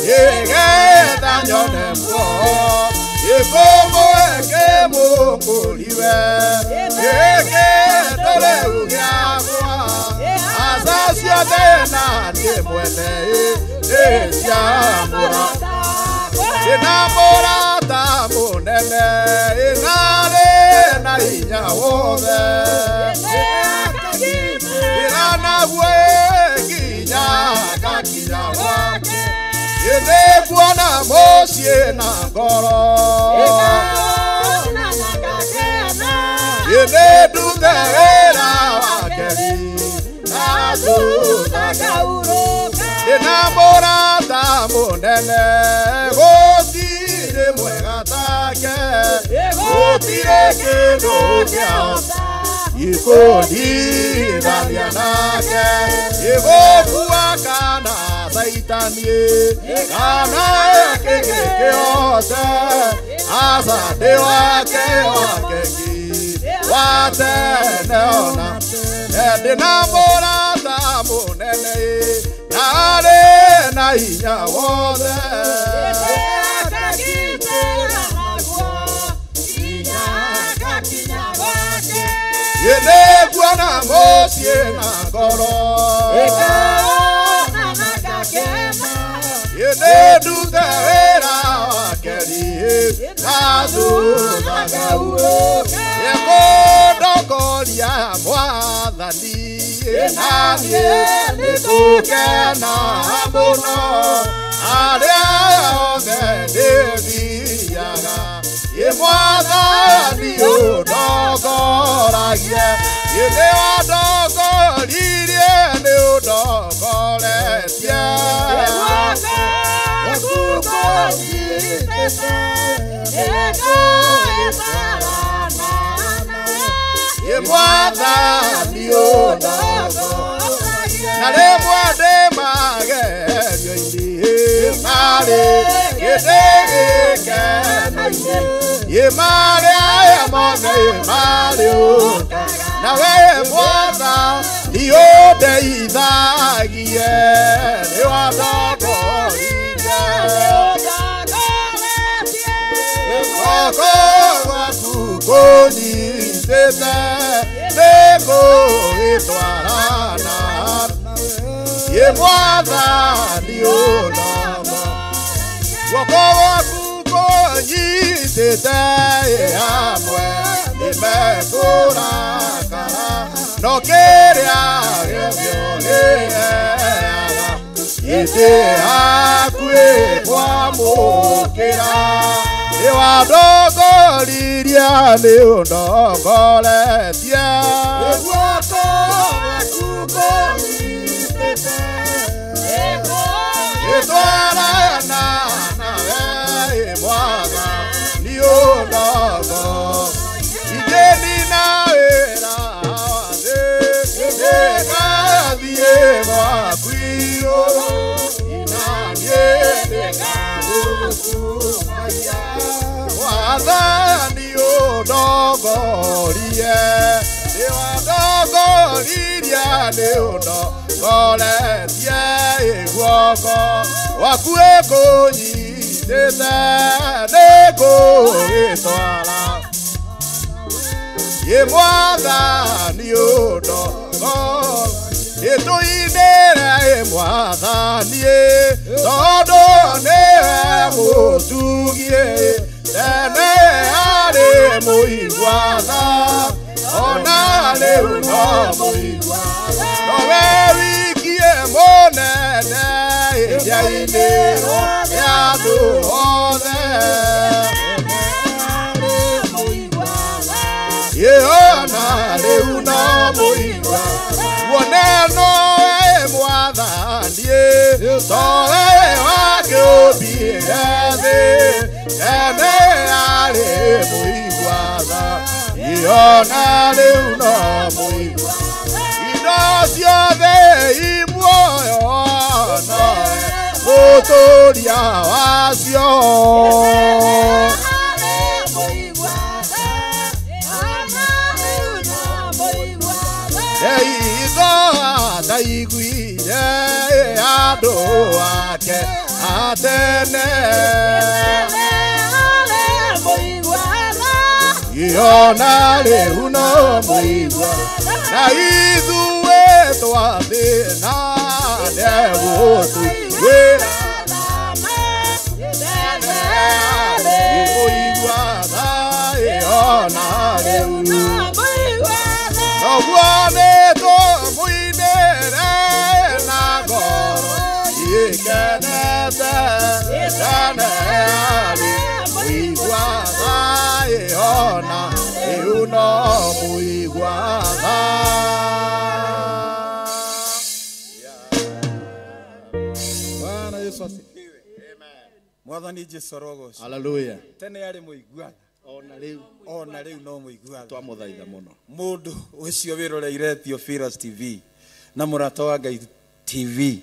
Yegetha nyone mwo Yekomo eke mungoliwe Yegetole ugiagwa Asasio tena ni mwene Esiamura Enamorata munene Inare na inya wothe Inana ginya kakinya wake Yede kuona mosie na ngoro Yede dugera wakeri Nasu takauroka Enamorata munene Gotire mwega take Gotire kendo kiaota Yikodi dalia nake Yikokua kana saitanie Kana keke ose Asade wake wakeki Watene ona Edinamorata munene Nare na inya wothe Yede kuana mosie na ngoro Yede dugera wakeri Nasu zagauroka Yekodokoria mwathani Nanie nikukena muno Aria othe ndithiaga Yemwathani udogoragie Yede wadogoririe ni udogoretie ye mwathani ũndogo na rĩmwe ndĩ magerio-inĩ marĩ gĩtĩ gĩkeno-inĩ ye marĩ aya mothe marĩ na we mwathani ũndeithagie nĩ wandongoririe guoko gwaku kũnyitĩte nĩngũgĩtwarana ye mwathani ũndogo guoko gwaku kũnyitĩte hamwe nĩmekũrakara no kĩrĩa gĩothe gĩheaga gĩtĩ hakuhĩ kwamũkĩra nĩ wandongoririe nĩ ũndongoretie guoko gwaku kũnyitĩte gĩtwarana nawe mwathani ũndogo igeni na wĩra thĩ nĩngathiĩ gwaku igũrũ inaniĩ nĩngagũkumagia wathani ũndongorie nĩ wandongoririe nĩ ũndongoretie guoko gwaku kũnyitĩte nĩngũgĩtwara ye mwathani ũndogo nĩtũinĩre mwathani tondũ nĩwe mũtugie tene arĩ mũigua tha ona rĩu no mũigua nowe wikie mũnene iria-inĩ rĩa andũ othe ona rĩu no mũigua wone nowe mwathani towe wakĩũmbire thĩ ene arĩ mũigua tha ona rĩu no mũigua indo ciothe imuoyo nowe mũtũria wacio ndaiguire andũ ake atene ona rĩu no mũigua na ithuĩ twathĩna ndegũtũiguĩra mũigua tha ona rĩu noguo nĩtũmũinĩre na ngoro ikenete tene arĩ mũigua tha ona rĩu no mũigua tha. Bwana Yesu asifiwe. Mwathani Jesũ rogoco. Hallelujah. Tene arĩ mũigua ona rĩu no mũigua twamũthaitha mũno mũndũ ũcio wĩroreire Theophilus TV na mũrata wa Ngai TV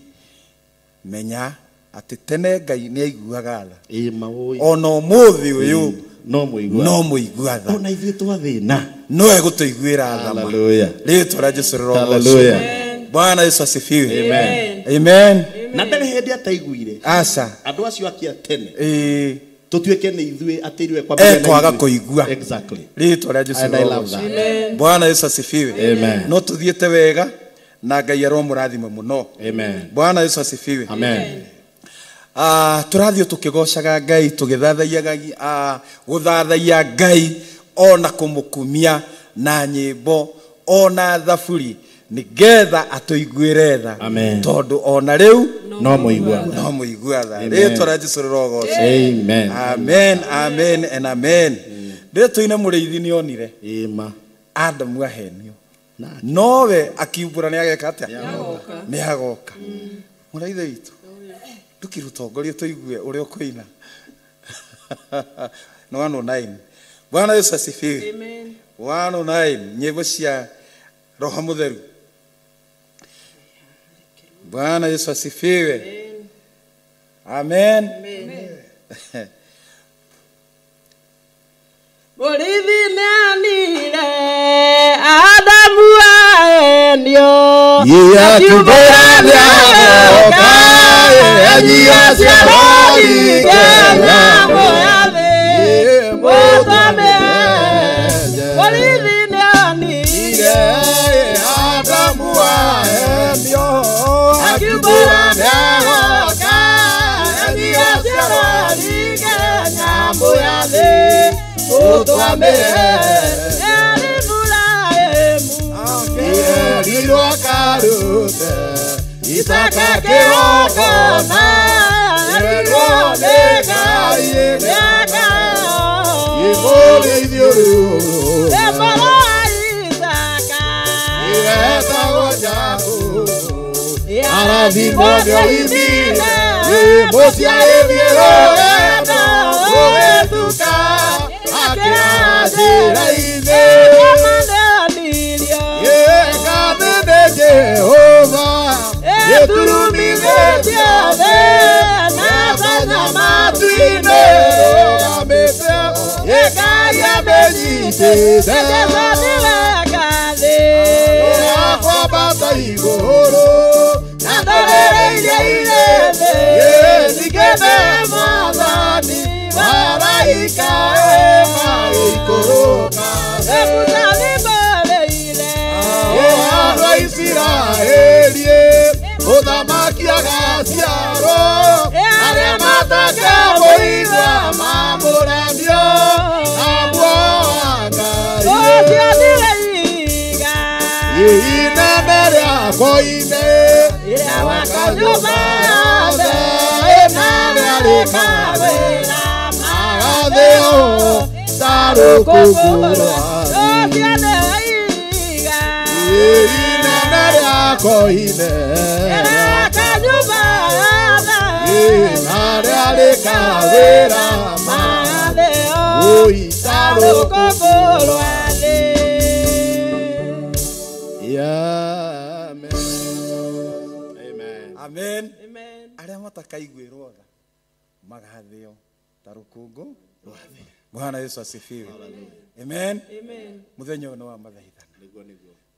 menya atĩ tene Ngai nĩ aiguaga tha ona ũmũthĩ ũyũ no mũigua tha ona ithuĩ twathĩna no egũtũiguĩra tha. Hallelujah. Rĩĩtwa rĩa Jesũ rogoco. Hallelujah. Bwana Yesu asifiwe. Amen. Amen. Na ndari hĩndĩ ataiguire aca andũ acio akia tene tutuike nĩ ithuĩ atĩriwe kwa kwaga kũigua. Exactly. Rĩĩtwa rĩa Jesũ rogoco. Bwana Yesu asifiwe. Amen. No tuthiĩte wega na Ngai aromũrathime mũno. Amen. Bwana Yesu asifiwe. Amen. Tũrathiĩ tũkĩgocaga Ngai gũthathaia Ngai ona kũmũkumia na nyĩmbo ona thaburi nĩgetha atũiguĩre tha tondũ ona rĩu no mũigua tha. Rĩĩtwa rĩa Jesũ rogoco. Amen. Amen. Amen and amen. Ndĩtũine mũrĩithi nĩonire Adamu ahenio nowe akiumbũra nĩ ageka atĩa nĩ agoka mũrĩithi witũ ndũkĩrutongorie tũigue ũrĩa ũkũina No 109. Bwana Yesu asifiwe. Amen. 109 nyimbo cia Roho Mutheru. Bwana Yesu asifiwe. Amen. Murithi nĩanire Adamu aendio akiumbũra enyia cia rori nyamũ ya thĩ mũtũmĩe. Murithi nĩanire Adamu aendio akiumbũra enyia cia rori nyamũ ya thĩ Isaka kirokona eroneka yeka ibole idioro ebara Isaka yeta gojaku arabibo yoimile mosia ebiero eta oetuka akira ide Jehovah, yeturumi vetiade, nafanya matwine, gamete, yekaya bejite, sejezadile kade, yakwa bata igoro, nandorere ilebe, yesikebe mazani, waraika ema ikoroka, ekutani bale ile, Israeli, Odamaki Agasiaro, Aremata Kaboiva, Mamorandio, Abuanga, Ina Maria Coine, Wakajuba, Enare Cabela, Magadeo, Taro Kukura, Koine Nare Kavera Oitaro Kokoro Amen. Amen. Aria matakaiguirwo tha magathio tarukungu rwathi. Bwana Yesu asifiwe. Amen. Amen. Muthenya no wa mathaithana. Niguo.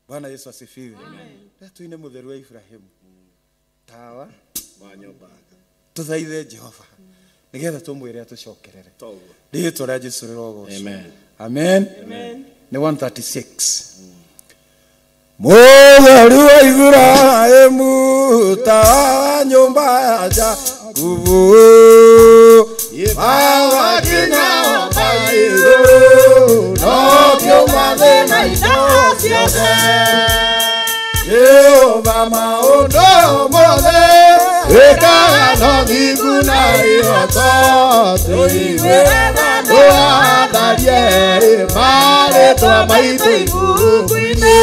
Bwana Yesu asifiwe. Amen. Tuine mutheru wa Ibrahimu. Tawa wa nyomba. Tuthaithe Jehova. Nigetha tumwire atucokerere. Toguo. Rĩĩtwa rĩa Jesũ rĩrogocwo. Amen. Amen. Amen. Ni 136. Mutheru wa Ibrahimu tawa nyomba ya Jakubu. Awa kinyao bairo no kioma de naito siose Jehova maondo mole eka no diguna ioto tuiwena doa darie mare to maito ibukuine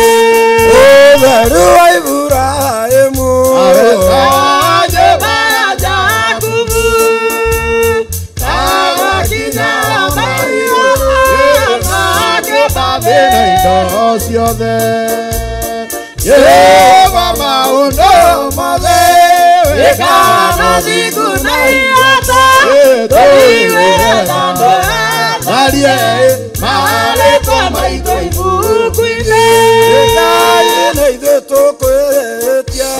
Mutheru wa Ibrahimu tawa nyomba ya Jakubu Yehova maondo mothe wekana diguna iata tuiwena darie mare to maito ibukuine ekaye ithuĩ tũkwĩhĩtia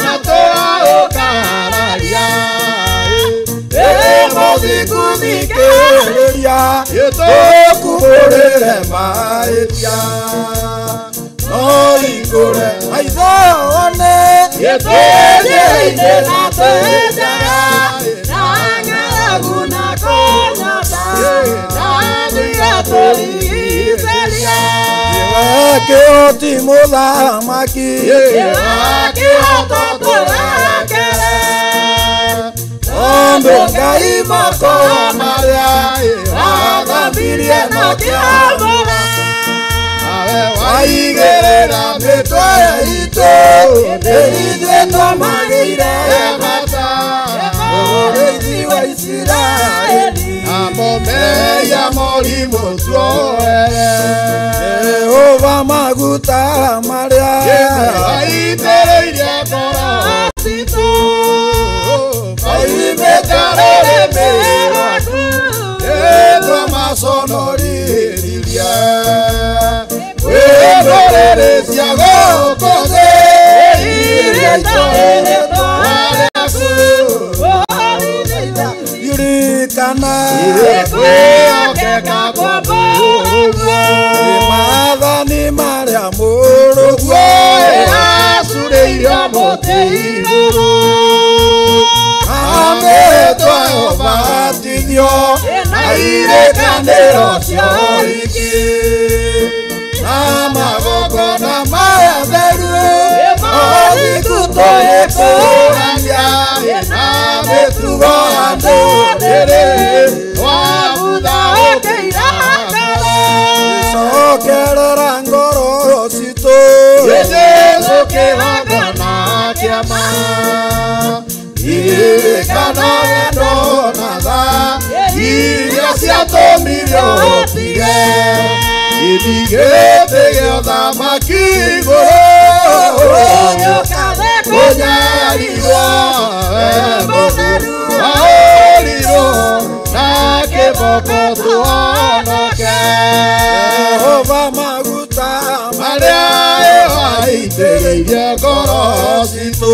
na tũraũkararia Mozikuthikĩrĩria tũkũhũrĩre mahĩtia no ikũre maitho one twĩnjĩra-inĩ na twĩnjaga na ng'aragu na kũnyota na ndia tũrigicĩria kĩhoti mũthamaki kĩhota tũrakere Ondo Ngai moko marĩa athambirie na kĩamũra waigĩrĩra mĩtwe itũ ithuĩ tũmagĩire bata ũrĩithi wa Israeli amomeya mũrimũ tuoere Jehova maguta maria aitĩrĩirie ngoro citũ oimetarere mĩraku ĩtwo maconoririe wĩrorere cia gũkũ thĩ iria itoretwo arĩaku ririkana kwĩhokeka kwa Mũrungu maathani marĩa Mũrungu acurĩirio mũtĩ igũrũ amĩtwo ũbatithio na irĩkanĩro cia ũhiki na magongona maya theru Mũthiku tũgĩkũrania na mĩtugo ya ndũrĩrĩ twabutha ũkĩira ngoro cokerera ngoro citũ Jesũ kĩgongona kĩa ma iririkana wendo na tha iria ciatũmire ũtige gĩthigĩte gĩa ũthamaki igũrũ kũnyarirwo mũtheru waũrirwo na kĩboko tuonoke Jehova maguta marĩa aitĩrĩirie ngoro citũ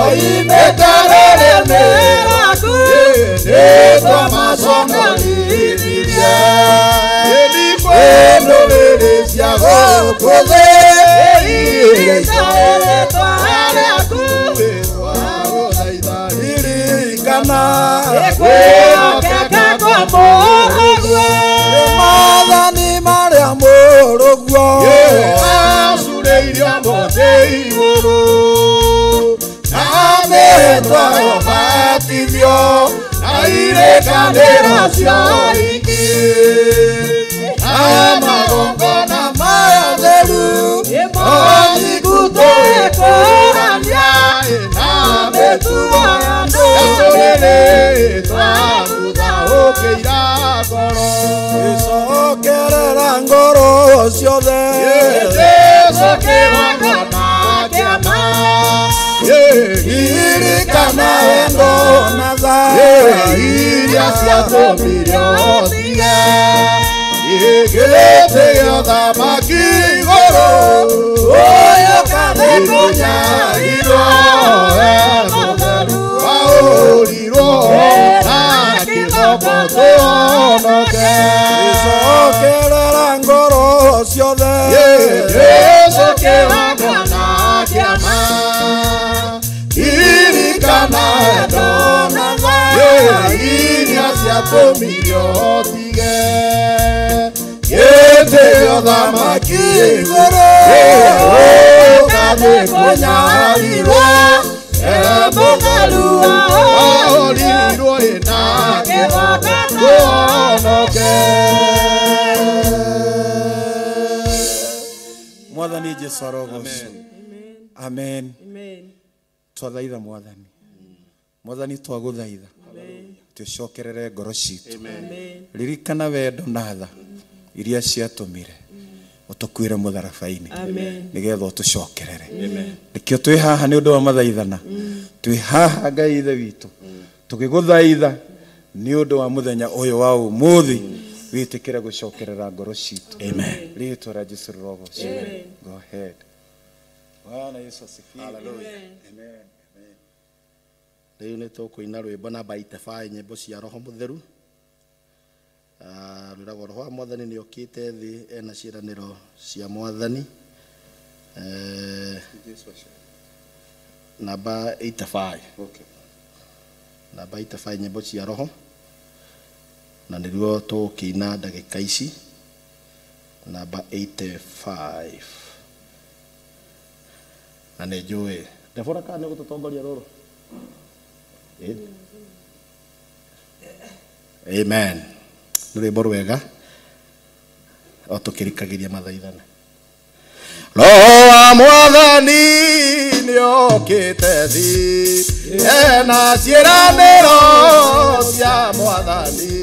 oimetarere mĩraku ĩtwo maconoririe ndũrĩrĩ cia gũkũ thĩ iria itoretwo arĩaku ririkana kwĩhokeka kwa Mũrungu maathani marĩa Mũrungu acurĩirio mũtĩ igũrũ na mĩtwo ũbatithio na irĩkanĩro cia ũhiki na magongona maya theru Mũthiku tũgĩkũrania na mĩtugo ya ndũrĩrĩ twabutha ũkĩira ngoro icokerera ngoro ciothe Jesũ kĩgongona kĩa ma ririkana wendo na tha iria ciatũmire ũtige gĩgĩte gĩa ũthamaki igũrũ ũyũ kathĩ kũnyarirwo mũtheru waũrirwo na kĩboko tuonoke icokerera ngoro ciothe Jesũ kĩgongona kĩa ma iririkana wendo na tha iria ciatũmire ũtige gĩtĩ gĩa ũthamaki igũrũ ũkathĩ kũnyarirwo mũtheru waũrirwo na kĩboko tuonoke Mwathani Jesũ arogocwo amen twathaitha Mwathani Mwathani twagũthaitha tũcokerere ngoro citũ ririkana wendo na tha iria ciatũmire ũtũkuĩre mũtharabainĩ nĩgetha ũtũcokerere nĩkĩo twĩ haha nĩ ũndũ wa mathaithana twĩ haha Ngai ithe witũ tũgĩgũthaitha nĩ ũndũ wa mũthenya ũyũ wa ũmũthĩ wĩtĩkĩre gũcokerera ngoro citũ rĩĩtwa rĩa Jesũ rĩrogocwo go ahead Bwana Yesu asifiwe amen rĩu nĩ tũkũina rwĩmbo namba 85 nyĩmbo cia roho mũtheru rwĩragwo roho wa Mwathani nĩ okĩte thĩ ena ciĩranĩro cia Mwathani namba 85 namba 85 nyĩmbo cia roho na nĩruo tũkĩina ndagĩka ici namba 85 na nĩ njũĩ Debora kana nĩ gũtũtongoria rũrũ amen nĩ rwĩmbo rwega o tũkĩrikagĩria mathaithana Roho wa Mwathani nĩokĩte thi ena ciĩranĩro cia Mwathani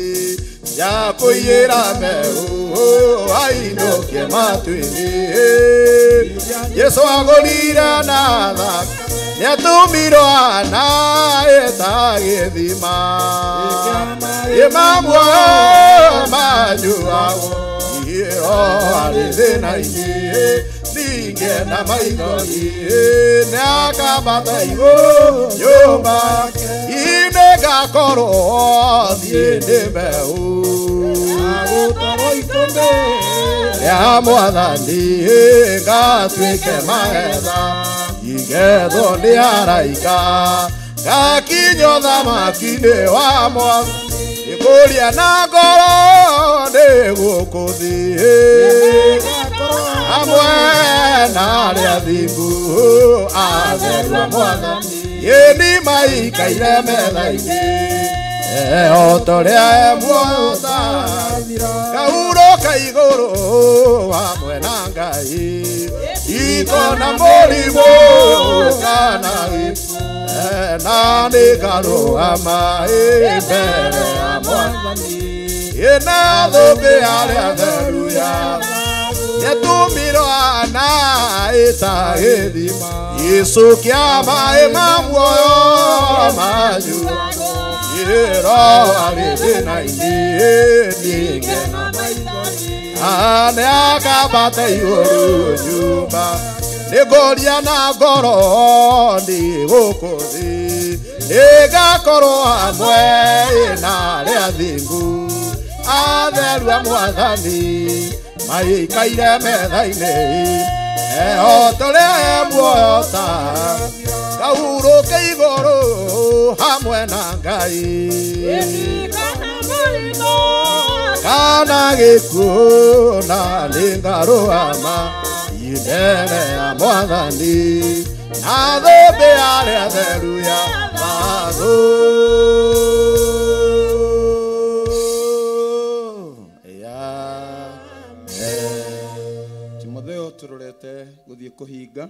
cia kũiyĩra mehu ainũkie matu-inĩ. Jesu agũrire na thaka nĩatumirwo ana eta gĩthima ĩmamuoyo manyuagwo ihĩro arĩ thĩna-inĩ ninge na maithori nĩakambata igũrũ nyũmba inĩ ngakorwo thiĩ ndĩ mbeũ agũtarwo ikũmbĩ rĩa Mwathani ngatuĩke magetha igethwo nĩ araika ngakinya ũthamaki-inĩ wa Mwathani ikũria na ngoro nĩ gũkũ thĩ hamwe na arĩa athingu atheru a Mwathani ĩni maikaire metha-inĩ ehoto rĩa muoyo ũtathira ngahurũka igũrũ hamwe na Ngai iko na mũrimũ kana gĩkuũ na nĩngarũgama mbere ya Mwathani ĩna thũmbĩ arĩa atheru ya nĩatumirwo ana ĩta gĩthima Yesu kĩa maĩ ma muoyo manyuagwo ihĩro arĩ thĩna-inĩ ninge na maithori nĩakambata igũrũ nyũmba nĩngũria na ngoro nĩ gũkũ thĩ nĩngakorwo hamwe na arĩa athingu atheru a Mwathani maikaire metha-inĩ ehoto rĩa muoyo ta ngahurũke igũrũ hamwe na Ngai kana gĩkuũ na nĩngarũgama mbere ya Mwathani na thũmbĩ arĩa atheru ya watho. Timotheo tũrorete gũthiĩ kũhinga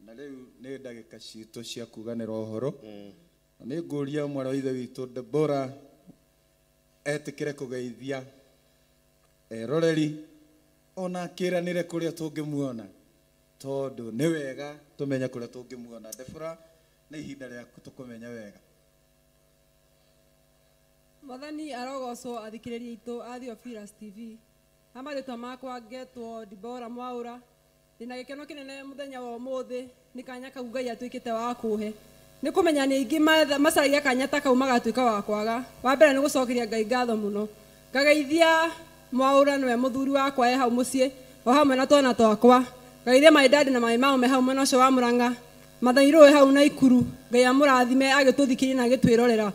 na rĩu nĩ ndagĩka citũ cia kuganĩra ũhoro nĩ ngũria mwarĩ wa ithe witũ Deborah etĩkĩre kũgeithia eroreri ona kĩranĩre kũrĩa tũngĩmuona tondũ nĩ wega tũmenya kũrĩa tũngĩmuona. Deborah nĩ ihinda rĩaku tũkũmenya wega. Mwathani arogocwo athikĩrĩria aitũ a Theophilus TV. Amarĩtwa makwa ngetwo Deborah Mwaura. Ndĩna gĩkeno kĩnene mũthenya wa ũmũthĩ nĩ kanya kau Ngai atuĩkĩte wa kũhe. Nĩ kũmenya nĩ aingĩ macaragia kanya ta kau magatuĩka wa kwaga. Wa mbere nĩ gũcokeria Ngai ngatho mũno. Ngageithia Mwaura nĩwe mũthuri wakwa e hau mũciĩ o hamwe na twana twakwa. Ngageithia my dad na my mom me hau mwena ũcio wa Mũrang'a. Mathairũ hau na Ikuru. Ngai amũrathime agĩtũthikĩria na agĩtwĩrorera.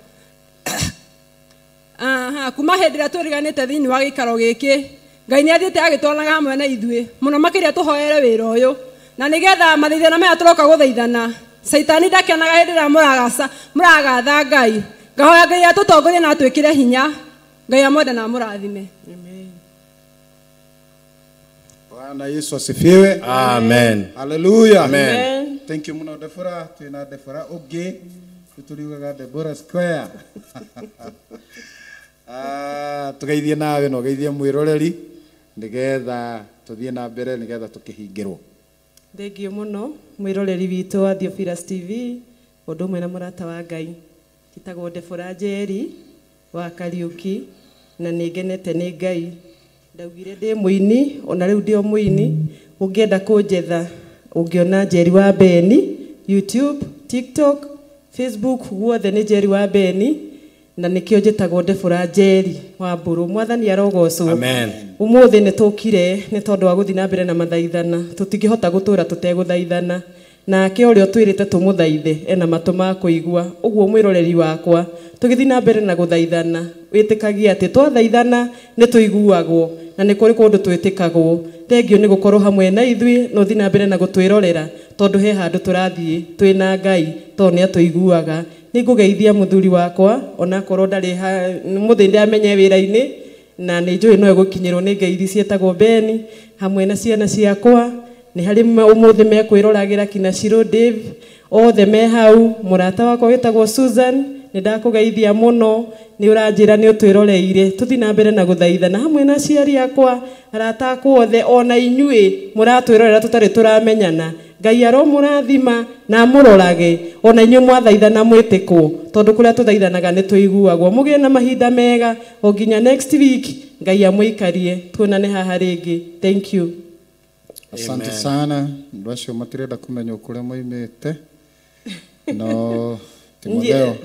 Kuma hĩndĩ ĩrĩa twĩriganĩte thĩinĩ wa gĩikaro gĩkĩ Ngai nĩ athiĩte agĩtwaraga hamwe na ithuĩ mũno makĩria tũhoere wĩra ũyũ na nĩgetha mathaithana maya tũroka gũthaithana Saitani ndakenaga hĩndĩ ĩrĩa mũragatha Ngai. Ngahoya Ngai atũtongorie na atwĩkĩre hinya. Ngai amwende na amũrathime. Amen. Bwana Yesu asifiwe. Amen. Hallelujah. Amen. Thank you muno Deborah. Twina Deborah ũngĩ tũriugaga Deborah Square. Tugeithie nawe no geithie mwĩroreri nĩgetha tũthiĩ na mbere nĩgetha tũkĩhingĩrwo. Thengio mũno mwĩroreri witũ wa Theophilus TV ũndũ ũmwe na mũrata wa Ngai njĩtagwo Deborah Njeri wa Kariũki na nĩngenete nĩ Ngai. Ndaugire ndĩ mũini ona rĩu ndĩ o mũini ũngĩenda kũnjetha ũngĩona Njeri wa Beni YouTube, TikTok, Facebook guothe nĩ Njeri wa Beni na nikio njĩtagwo Deborah Njeri wa Mburu. Mwathani arogocwo. Amen. Ũmũthĩ nĩ tũkire nĩ tondũ wa gũthiĩ na mbere na mathaithana tũtingĩhota gũtũra tũtegũthaithana nake ũrĩa twĩrĩte tũmũthaithe ena matũ ma kũigua. Ũguo mwĩroreri wakwa tũgĩthiĩ na mbere na gũthaithana wĩtĩkagia atĩ twathaithana nĩ tũiguagwo na nĩ kũrĩ kũndũ twĩtĩkagwo. Thengio nĩ gũkorwo hamwe na ithuĩ no thiĩ na mbere na gũtwĩrorera tondũ he handũ tũrathiĩ twĩna Ngai tondũ nĩ atũiguaga. Nĩ ngũgeithia mũthuri wakwa ona korwo ndarĩ mũthĩ ndamenye wĩra-inĩ na nĩ njũĩ no egũkinyĩrwo nĩ ngeithi cietagwo Beni hamwe na ciana ciakwa nĩ harĩ ũmũthĩ mekwĩroragĩra kina Shiro Dave othe me hau mũrata wakwa wĩtagwo Susan nĩ ndakũgeithia mũno nĩ ũranjĩra nĩ ũtwĩroreire tũthi na mbere na gũthaithana hamwe na aciari akwa arata akwa othe ona inyuĩ mũratwĩrorera tũtarĩ tũramenyana Ngai aromũrathima na mũrorage ona inyuĩ mwathaithana mwĩtĩkwo tondũ kũrĩa tũthaithanaga nĩ tũiguagwo mũgĩe na mahinda mega o nginya next week Ngai amũikarie tuonane haha rĩngĩ. Thank you. Asante sana ndu acio matirenda kumenya kuria moimite no Timotheo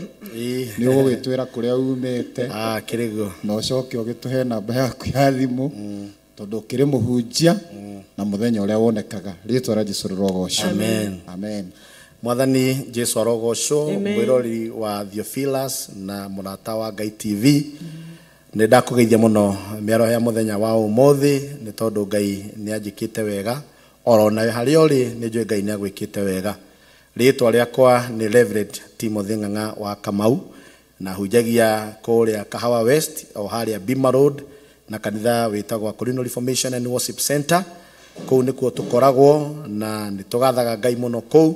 ni ugwitwira kuria umite kirigo no coke ugituhe namba yaku ya thimu tondu kiri muhunjia na muthenya uria wonekaga ritwa ra Jesu rogocwo. Amen. Mwathani Jesu arogocwo mwirori wa Theophilus na murata wa Ngai TV nĩ ndakugeithia mũno mĩaro ya muthenya wa ũmũthĩ nĩ tondũ Ngai nĩ anjĩkĩte wega oro nawe harĩa ũrĩ nĩ njũĩ Ngai nĩ agwĩkĩte wega. Rĩtwa rĩakwa nĩ Reverend Timothy Ng'ang'a wa Kamau na hunjagia kũrĩa Kahawa West o harĩa Bima Road na kanitha wĩtagwo Corino Reformation and Worship Center. Kũu nĩkuo tũkoragwo na nĩ tũgathaga Ngai mũno kũu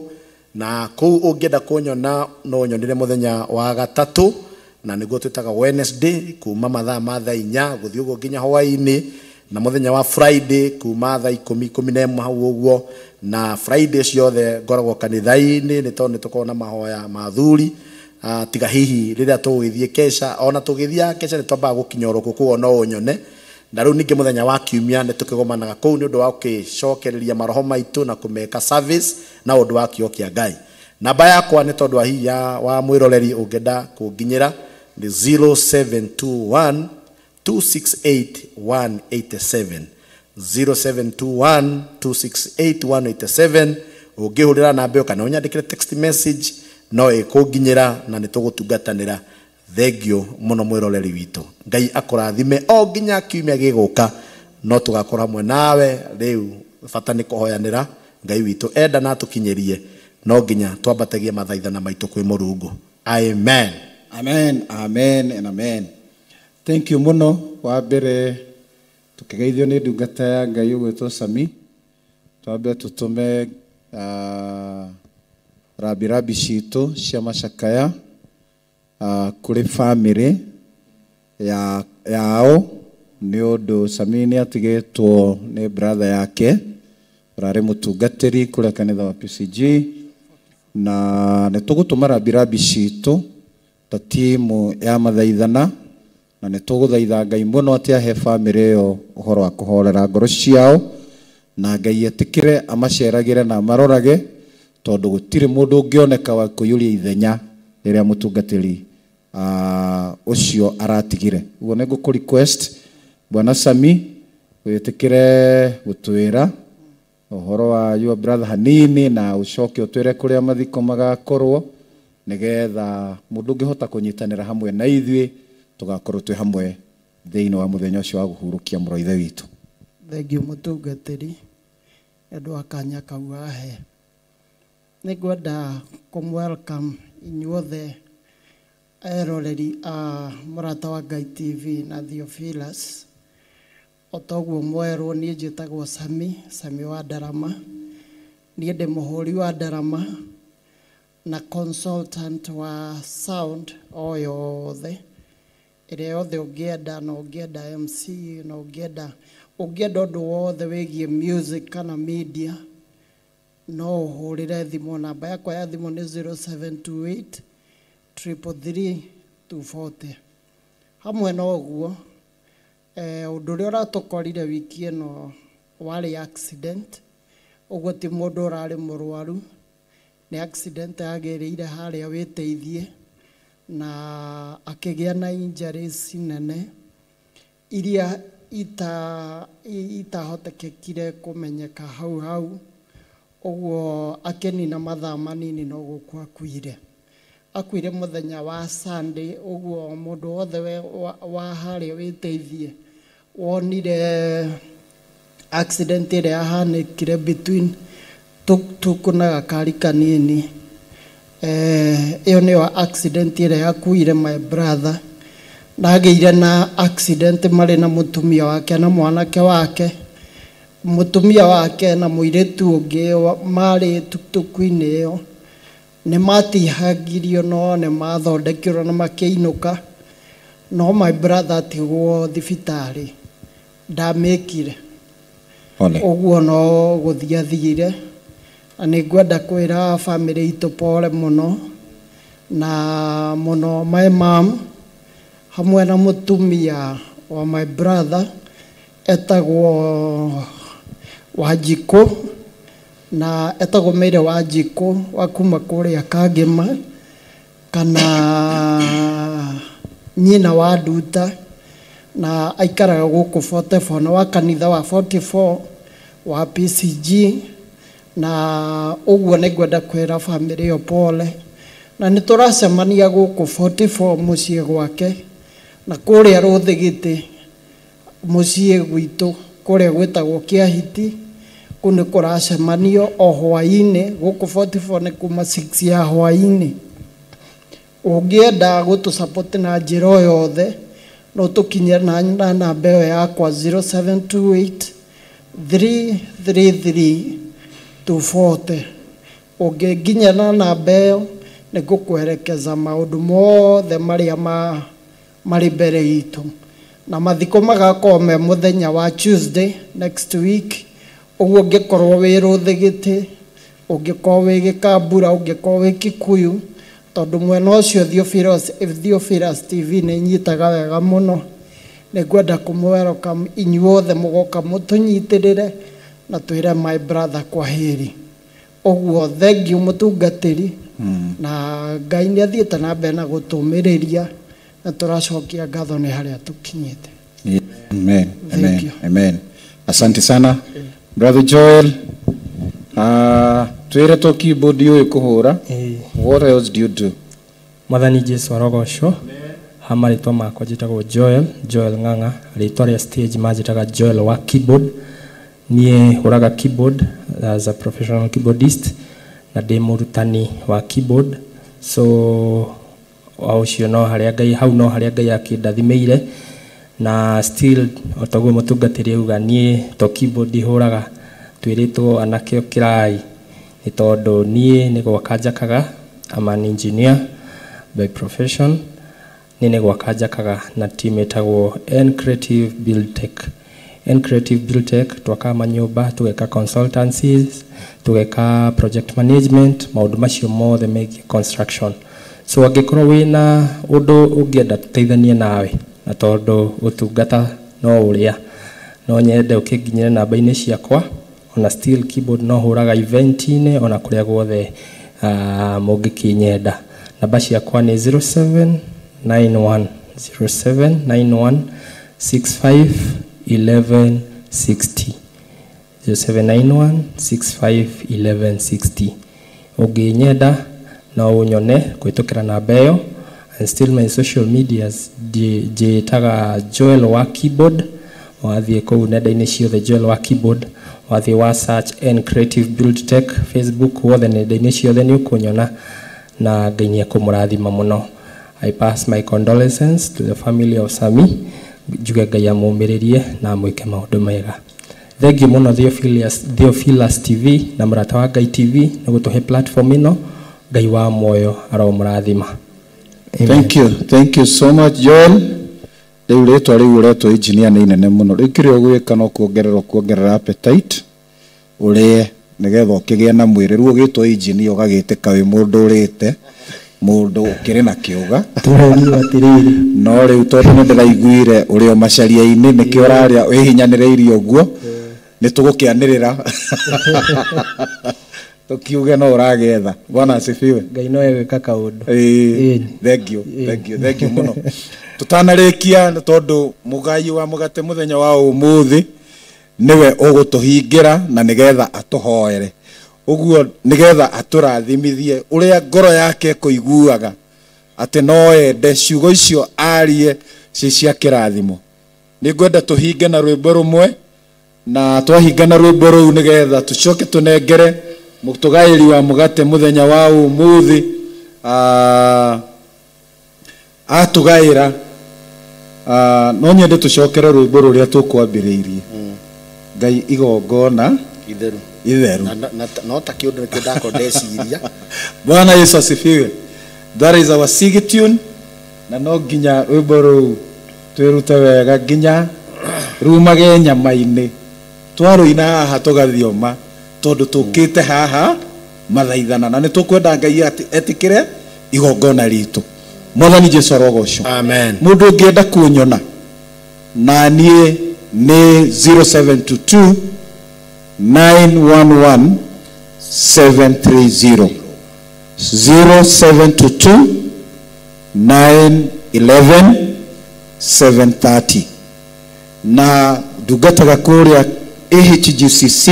na kũu ũngĩenda kũnyona no nyonire muthenya wa gatatũ na nĩguo twĩtaga Wednesday kuma mathaa ma thaa 4 gũthiĩ ũguo nginya hwaĩ-inĩ na muthenya wa Friday kuma thaa 10:11 hau ũguo na Friday ciothe ngoragwo kanitha-inĩ nĩ tondũ nĩ tũkoragwo na mahoya ma thuri tiga hihi rĩrĩa tũgĩthiĩ kesha ona tũgĩthiĩ kesha nĩ twambaga gũkinya oroko kũu no ũnyone na rĩu ningĩ muthenya wa kiumia nĩ tũkĩgomanaga kũu nĩ ũndũ wa gũcokereria maroho maitũ na kũmeka service na ũndũ wa kĩo kĩa Ngai. Namba yakwa nĩ tondũ hihi wa mwĩroreri ũngĩenda kũnginyĩra ni 0721 268 187 0721 268 187 ũngĩhũrĩra namba kana ũnyandĩkĩre text message no ĩkũnginyĩra na nĩ tũgũtungatanĩra. Thengio mũno mwĩroreri witũ Ngai akũrathime o nginya kiumia gĩgũka no tũgakora hamwe nawe rĩu bata nĩ kũhoyanĩra Ngai witũ enda na tũkinyĩrie no nginya twambatagie mathaithana maitũ kwĩ Mũrungu. Amen. Amen. Amen and amen. Thank you muno wa mbere tukigeithio ni ndungata ya Ngai ũgwĩtwo Sami twambe tutume rabi citũ cia macakaya kuri family yao ni ũndũ Sami nĩ atigĩtwo nĩ brother yake urarĩ mũtungatĩri kũrĩa kanitha wa PCG na nĩ tũgũtũma rabi citũ ta timu ya mathaithana na nĩ tũgũthaitha Ngai mũno atĩ ahe family ĩyo ũhoro wa kũhorera ngoro ciao na Ngai etĩkĩre amaceragĩre na amarorage tondũ gũtirĩ mũndũ ũngĩoneka wa kũiyũria ithenya rĩrĩa mũtungatĩri ũcio aratigire. Ũguo nĩ ngũkũ request Bwana Sami wĩtĩkĩre gũtwĩra ũhoro wa your brother hanini na ũcoke ũtwĩre kũrĩa mathiko magakorwo nĩgetha mũndũ ũngĩhota kũnyitanĩra hamwe na ithuĩ tũgakorwo twĩ hamwe thĩinĩ wa mũthenya ũcio wa kũhurũkia mũrũ ithe witũ. Thengio mũtungatĩri andũ a kanya kau ahe nĩ ngwenda kũmwelcome inyuothe eroreri a mũrata wa Ngai TV na Theophilus o toguo mwerwo niĩ njĩtagwo Sami wa Ndarama niĩ ndĩ mũhũri wa Ndarama na consultant wa sound o yothe ĩrĩa yothe ũngĩenda na ũngĩenda MC na ũngĩenda ũndũ wothe wĩgiĩ music kana media no ũhũrĩre thimũ. Namba yakwa ya thimũ nĩ 0728 333 240. Hamwe na ũguo ũndũ ũrĩa ũratũkorire wiki ĩno warĩ accident ũguo ti mũndũ ũrarĩ mũrwaru nĩ accident yagĩrĩire harĩa wĩteithie na akĩgĩa na injuries nene iria itahotekekire kũmenyeka hau ũguo akĩnina mathaa manini no gũkua akuire mũthenya wa Sunday. Ũguo mũndũ wothe wa harĩa wĩteithie wonire accident ĩrĩa yahanĩkire between tuk na gakari kanini ĩyo nĩyo accident ĩrĩa yakuire my brother na agĩire na accident marĩ na mũtumia wake na mwanake wake mutumia wake na muiritu ungi mari tukuini iyo ni matihagirio no ni mathondekirwo na makiinuka no my brother atigwo thibitari ndamikire oguo no guthiathire ani ngwenda kwira family itu pole muno na muno my mom hamwe na mutumia wa my brother etagwo Wajiko na etagwo Mere Wajiko wa kuma kuria Kagema kana nyina wa Nduta na aikaraga guku 44 na wa kanitha wa 44 wa PCG na uguo ni ngwenda kwira family yo pole na ni turacemania guku 44 mucie gwake na kuria Ruthigiti mucie gwitu kuria gwetagwo Kiahiti kune kuracemanio o hwaini guku 44 ni kuma 6 ya hwaini ungienda gutu support na njiro yothe no tukinyira na namba yakwa 0728 333 240 ungiginya na namba iyo ni gukwerekeza maundu mothe maria mari mbere itu na mathiko magakorwo me muthenya wa Tuesday next week uguo ngikorwo wi Ruthigiti ungikorwo wi Gikambura ungikorwo wi Kikuyu tondu mwena ucio Theophilus TV ni nyitaga wega muno ni ngwenda kumwelcome inyuothe mugoka mutunyitirire na twire my brother kwa heri uguo thank you mutungatiri na Ngai ni athiete na mbere na gutumiriria na turacokia ngatho ni haria tukinyite. Amen. Amen. Amen. Asante sana brother Joel. Twire to keyboard yo ikuhura. What else do you do? Mwathani Jesu arogocwo. Hama ritwa makwa njitagwo Joel Ng'ang'a, ritwa ria stage majitaga Joel wa keyboard. Nie huraga keyboard as a professional keyboardist na ndi murutani wa keyboard. So aucio no haria Ngai hau no haria Ngai akindathimeire na still otaguo mutungatiri uga nie to keyboard huraga twiritwo anake kirai ni tondu nie ni gwaka njakaga am an engineer by profession ni gwaka njakaga na team etagwo N Creative Build Tech twaka manyumba tugeka consultancies tugeka project management maundu macio mothe megie construction. So angikorwo wina undu ungienda tuteithanie nawe na tondu utungata no uria no nyende ukinginyira namba-ini ciakwa ona still keyboard no huraga event-ine ona kuria guothe mungikinyenda. Namba ciakwa ni 0791 65 11 60 0791 65 11 60 unginyenda no unyone kwitukira namba iyo and still my social medias jitaga Joel wa keyboard wathie kou nenda-ini ciothe Joel wa keyboard wathie wa search N Creative Build Tech Facebook wothe nenda-ini ciothe ni ukunyona na Ngai ni akumurathima muno. I pass my condolences to the family of Sami njuge Ngai amumiririe na mwike maundu mega. Thank you muno Theophilus TV na murata wa Ngai TV na gutuhe platform ino. Ngai wa moyo aromurathima. Thank you so much Joel. Riu ritwa riu uretwo engineer ni nene muno rikiri ogwika no kuongerera appetite urie nigetha ukigia na mwiri riu ugitwo engineer ugagitika wi mundu urite mundu ukiri na kiuga turoni atiriri no riu tondu ni ndiraiguire urio macaria-ini nikio uraria wihinyaniriirie uguo ni tugukianirira tukiuge no uragetha. Bwana asifiwe. Ngai no egwika kaundu. Thank you muno. Tutanarikia tondu mugai wa mugate muthenya wa umuthi niwe ugutuhingira na nigetha atuhoere uguo nigetha aturathimithie uria ngoro yake kuiguaga ati no ende ciugo icio arie cia kirathimo. Ni ngwenda tuhinge na rwimbo rumwe na twahinga na rwimbo ruu nigetha tucoke tunengere mutugairi wa mugate muthenya wa umuthi atugaira no nyende tucokere rwimbo ruria tukwambiriirie ngai igongona itheru itheru no ta kiundu ni kidako ndeciria. Bwana Yesu asifiwe. That is our sig tune na no nginya rwimbo ruu twirute wega nginya rumage nyama-ini twaruina haha tugathioma tondu tukite haha mathaithana na ni tukwenda ngai etikire igongona ritu. Mwathani Jesu arogocwo. Amen. Mundu ngienda kunyona na nie ni 0722 911 730 0722 911 730 na ndungataga kuria AHGCC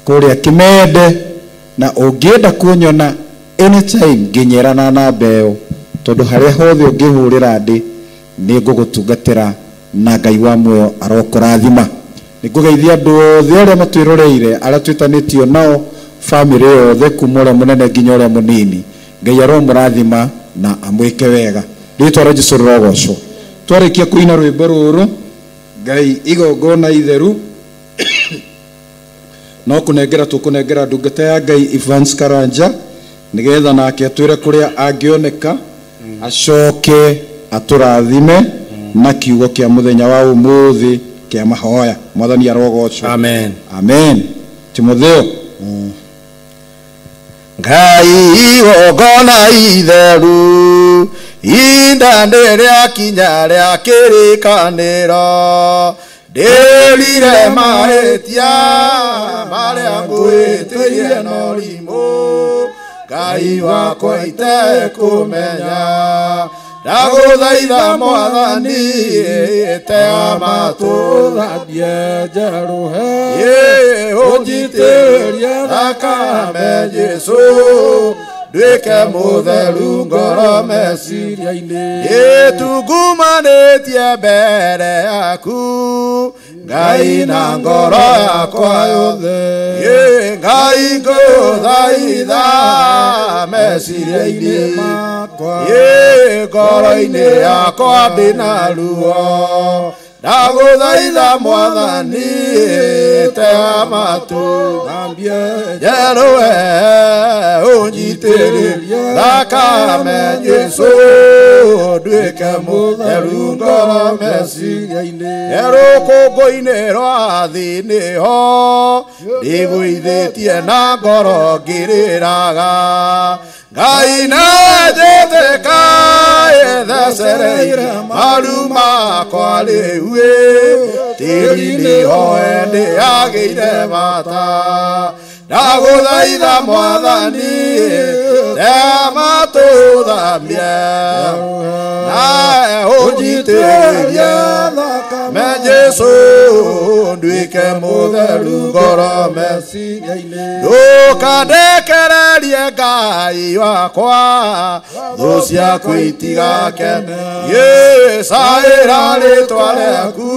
kuria Kimende na ungienda kunyona anytime nginyerana na mbeo tondu haria hothe ungihurira ndi ni ngugutungatira na ngai wa muoyo arokurathima. Nigugeithia andu othe aria matwiroreire aria twitanitio nao family yothe kuma uria munene nginya uria munini ngai aromurathima na amwike wega. Ritwa Jesu rogocwo. Twarikia kuina rwimbo ruru ngai igongona itheru no kunengera tukunengera ndungata ya ngai Evans Karanja nigetha nake atwire kuria angioneka acoke aturathime na kiugo kia muthenya wa umuthi kia mahoya. Mwathani arogocwo. Amen. Amen. Timotheo ngai igongona itheru indande ria kinya ria kirikaniro ndirire mahitia maria ngwitirie no rimu ngai wakwa itekumenya ndaguthaitha Mwathani tea matuthabie njeruhe unjitĩrĩrie thakame Jesu nduĩke mũtheru ngoro meciria-inĩ nĩtungumanĩtie mbere yaku ngai na ngoro yakwa yothe ngai ngũthaitha meciria-inĩ makwa ngoro-inĩ yakwa ndĩna ruo ndaguthaitha Mwathani tea matu njeruhe unjitĩrĩrie thakame Jesu nduĩke mũtheru ngoro meciria-inĩ rũkũngũ-inĩ rwa thĩ nĩho ndĩgũithĩtie na ngoro ngĩrĩraga ngai nanjĩtĩka ĩthecereire maru makwa rĩu tĩri-inĩ hoe ndĩagĩire bata ndaguthaitha Mwathani tea matũthambie nawe ũnjitĩrĩrie thakame Jesu nduĩke mũtheru ngoro meciria-inĩ ndũkandekererie ngai wakwa thũ ciaku itigakene caĩra rĩtwa rĩaku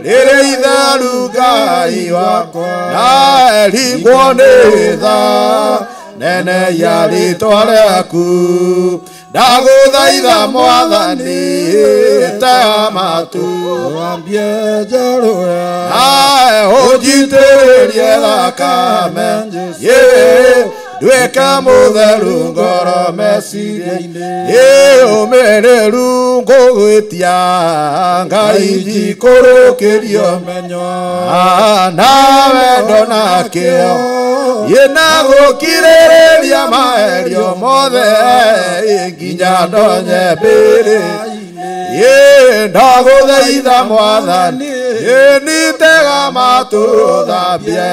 rĩrĩ itheru ngai wakwa nawe ringwo nĩ tha nene ya rĩtwa rĩaku ndaguthaitha Mwathani tea matũthambie njeruhe nawe ũnjitĩrĩrie thakame nduĩke mũtheru ngoro meciria-inĩ ũmĩrĩru ngũgwĩtia ngai njikũrũkĩrio menyo na wendo na kĩo na gũkirĩrĩria maherio mothe nginya ndonye mbĩrĩ ndaguthaitha Mwathani nitega matũthambie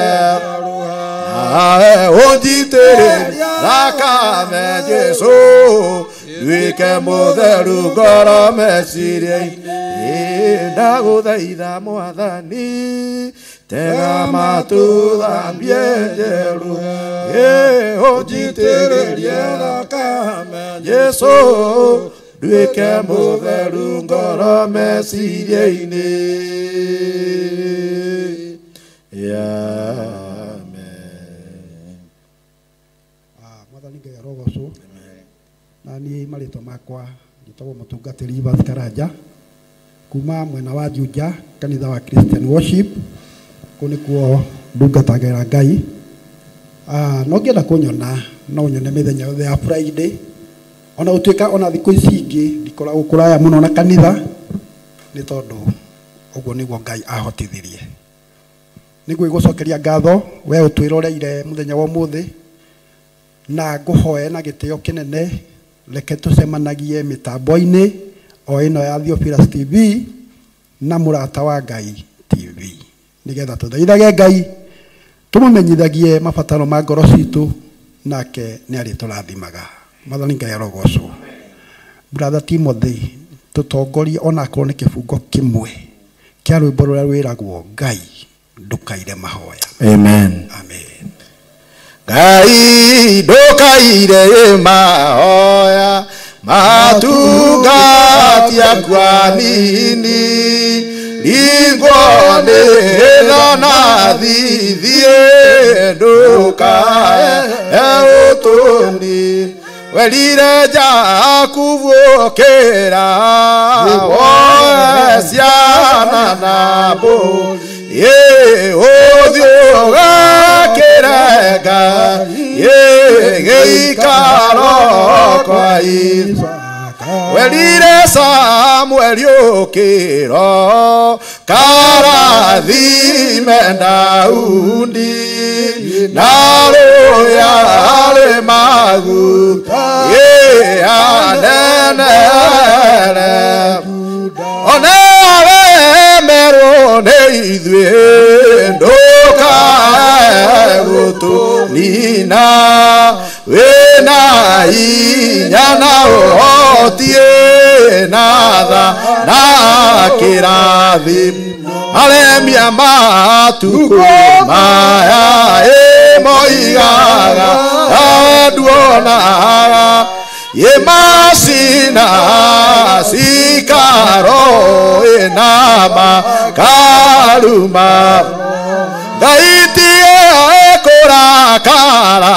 unjitĩrĩrie thakame Jesu nduĩke mũtheru ngoro meciria-inĩ ndaguthaitha Mwathani tega matũthambie njeruhe unjitĩrĩrie thakame Jesu nduĩke mũtheru ngoro meciria-inĩ. Mwathani Ngai arogocwo. Na niĩ marĩtwa makwa njĩtagwo mũtungatĩri Evans Karanja kuma mwena wa Juja kanitha wa Christian Worship kunikuo ndungatagira Ngai no ngenda kunyona no nyone mithenya yothe ya Friday ona utuika ona thiku ici ingi ndikoragwo kuraya muno na kanitha ni tondu uguo niguo Ngai ahotithirie niguo igucokeria ngatho we utwiroreire muthenya wa umuthi na nguhoe na gitio kinene reke tucemanagie mitambo-ini o ino ya Theophilus TV na murata wa Ngai TV nigetha tuthaithage Ngai tumumenyithagie mabataro ma ngoro citu nake ni ari turathimaga Mwathani Ngai arogocwo. Brother Timothy tutongorie ona korwo ni kibungo kimwe kia rwimbo ruria rwiragwo Ngai ndukaire mahoya. Amen. Amen. Ngai ndukaire mahoya matungatia kwa nini Lingone na thithie ndukae utuni welire jakuvukira woe ciana na mbũri ũthiũ gakĩrenga gĩikaro kwa Isaka welire Samuel ukiro karathime Daudi naruya ale maguta anenere onawe merone ithuĩ ndũkae gũtũnina wĩna hinya na ũhoti na tha na kĩrathimo aremia matukũ maya moigaga nduonaga Yemasina sikaro enama karuma Gaitie kurakara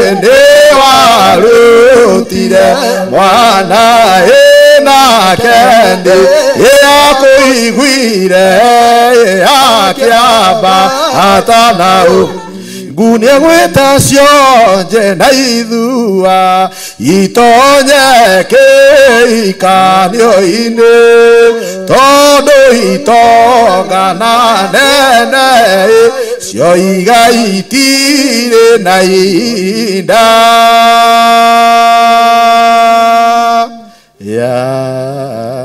ende warutire mwana ena kende yakuiguire yakiamba atanau Gunia gweta cionje na ithua itonye kĩikanio-inĩ tondũ itongana nene cio igai itirĩ na ihinda.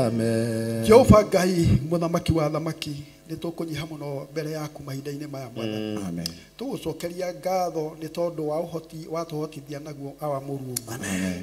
Amen. Jehova Ngai muthamaki wa thamaki nitukunyiha muno mbere yaku mahinda-inĩ maya Mwathani. Amen. Tugucokeria ngatho ni tondu wa uhoti watuhotithia naguo awa Mulungu.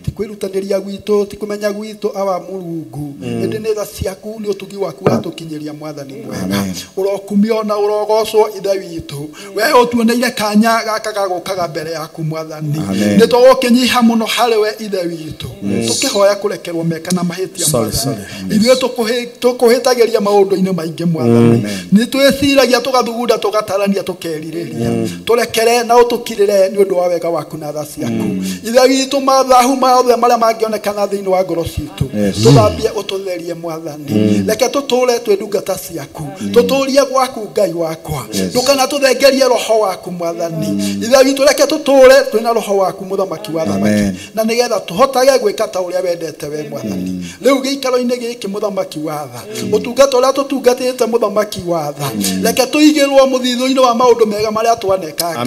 Ti kwirutaniria gwitu ti kumenya gwitu awa Mulungu indi ni tha ciaku ni utugi waku watukinyiria Mwathani mwega urokumio na urogocwo ithe witu we utuoneire kanya gaka gagukaga mbere yaku Mwathani ni tugukinyiha muno hari we ithe witu tukihoya kurekerwo meka na mahitia Mwathani ithuĩ tukuhitagiria maundu-ini maingi Mwathani ni twiciragia tugathugunda tugatarania tukerirĩria turekere na utukirire ni undu wa wega waku na tha ciaku ithe witu mathahu mothe maria mangionekana thiini wa ngoro citu tuthambie ututherie Mwathani reke tuture twi ndungata ciaku tuturie gwaku Ngai wakwa ndukana tuthengerie roho waku Mwathani ithe witu reke tuture twina roho waku muthamaki wa thamaki na nigetha tuhotage gwika ta uria wendete we Mwathani riu giikaro-ini giki muthamaki wa tha utungata uria tutungatite muthamaki wa tha reke tuigirwo muthithu-ini wa maundu mega maria twanekanga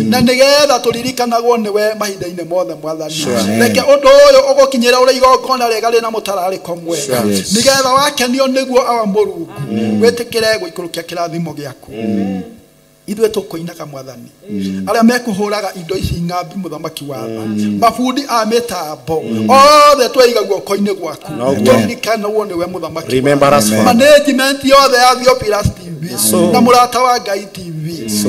na nigetha turirikanagwo niwe mahinda-ini mothe Mwathani reke undu uyu ugukinyira uria igongona rega rina mutarariko mwega nigetha wakenio niguo awa Mulungu witikire guikurukia kirathimo giaku ithuĩ tukuinaga Mwathani aria mekuhuraga indo ici ng'ambi muthamaki wa tha mabundi a mitambo othe twaiga guoko-ini gwaku turikanagwo niwe muthamaki management yothe ya Theophilus TV na murata wa Ngai TV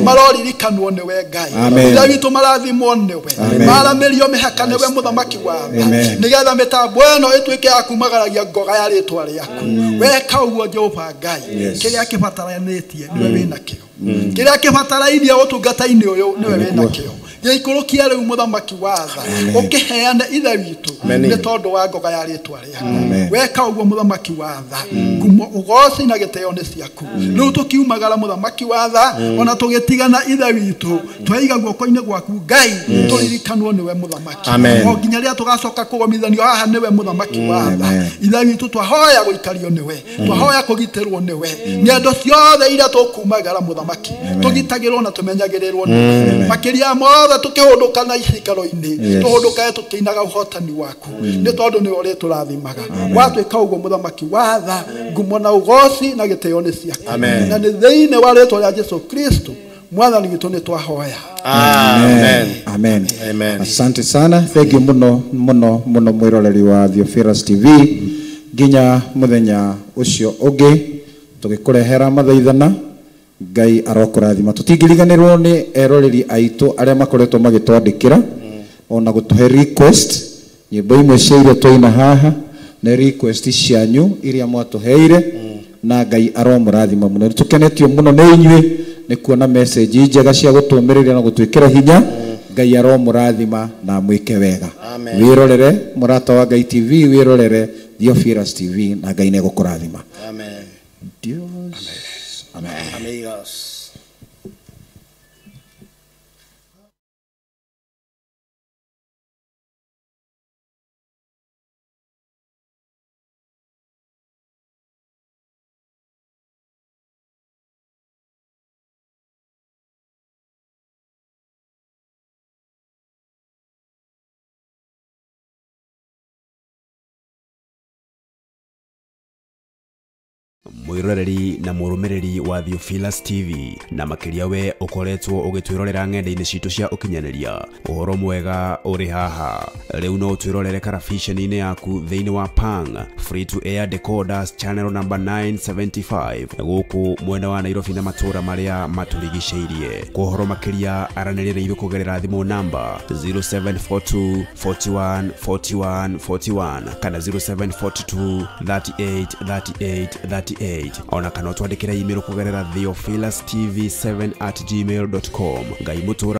maroririkanwo niwe Ngai ithe witu marathimwo niwe maramirio mihaka niwe muthamaki wa tha nigetha mitambo ĩno ĩtuĩke ya kumagaragia ngoga ya rĩtwa rĩaku weka ũguo Jehova Ngai kĩrĩa kĩbataranĩtie niwe wĩna kĩo kĩrĩa kĩbatarainie ũtungata-inĩ ũyũ niwe wĩna kĩo gĩikũrũkia rĩu muthamaki wa tha ũkĩheane ithe witũ nĩ tondũ wa ngoga ya rĩtwa rĩaku weka ũguo muthamaki wa tha ngumo ugoci na giteo ni ciaku riu tukiumagara muthamaki wa tha ona tugitigana ithe witu twaiga guoko-ini gwaku Ngai turirikanwo niwe muthamaki o nginya ria tugacoka kugomithanio haha niwe muthamaki wa tha ithe witu twahoya guikario niwe twahoya kugitirwo niwe ngendo ciothe ira tukumagara muthamaki tugitagirwo na tumenyagirirwo niwe makiria mothe tukihunduka na icikaro-ini tuhunduka tukiinaga uhotani waku ni tondu ni uri turathimaga watwika uguo muthamaki wa tha ngumo na ugoci na giteo ni ciaku na ni thiini wa ritwa ria Jesu Kristo mwathani witu ni twahoya amen amen. Asante sana, thank you muno mwiroreri wa Theophilus TV nginya muthenya ucio ungi tugikurehera mathaithana Ngai arokurathima tutingiriganirwo ni eroreri aitu aria makoretwo magitwandikira ona gutuhe request nyimbo imwe cia iria twaina haha na request cianyu iria mwatuheire na Ngai aromurathima muno tukenetio muno ni inyui ni kuona message njega cia gutumiriria na gutwikira hinya Ngai aromurathima na mwike wega wirorere murata wa Ngai TV wirorere Theophilus TV na Ngai negukurathima amen Dios amen amigos. mwiroreri na murumiriri wa Theophilus TV na makiria we ukoretwo ugitwirorera ng'enda-ini citu cia ukinyaniria uhoro mwega uri haha riu no twirorere karabiceni-ini yaku thiini wa Pang free to air decoders channel number 975 guku mwena wa Nairobi na matura maria maturigiceirie kuhoro makiria aranirire ithu kugerera thimu namba 0742 41 41 41 kana 0742 38 38 38 ona kana twandikira email kugerera theophilustv7@gmail.com ngai mutura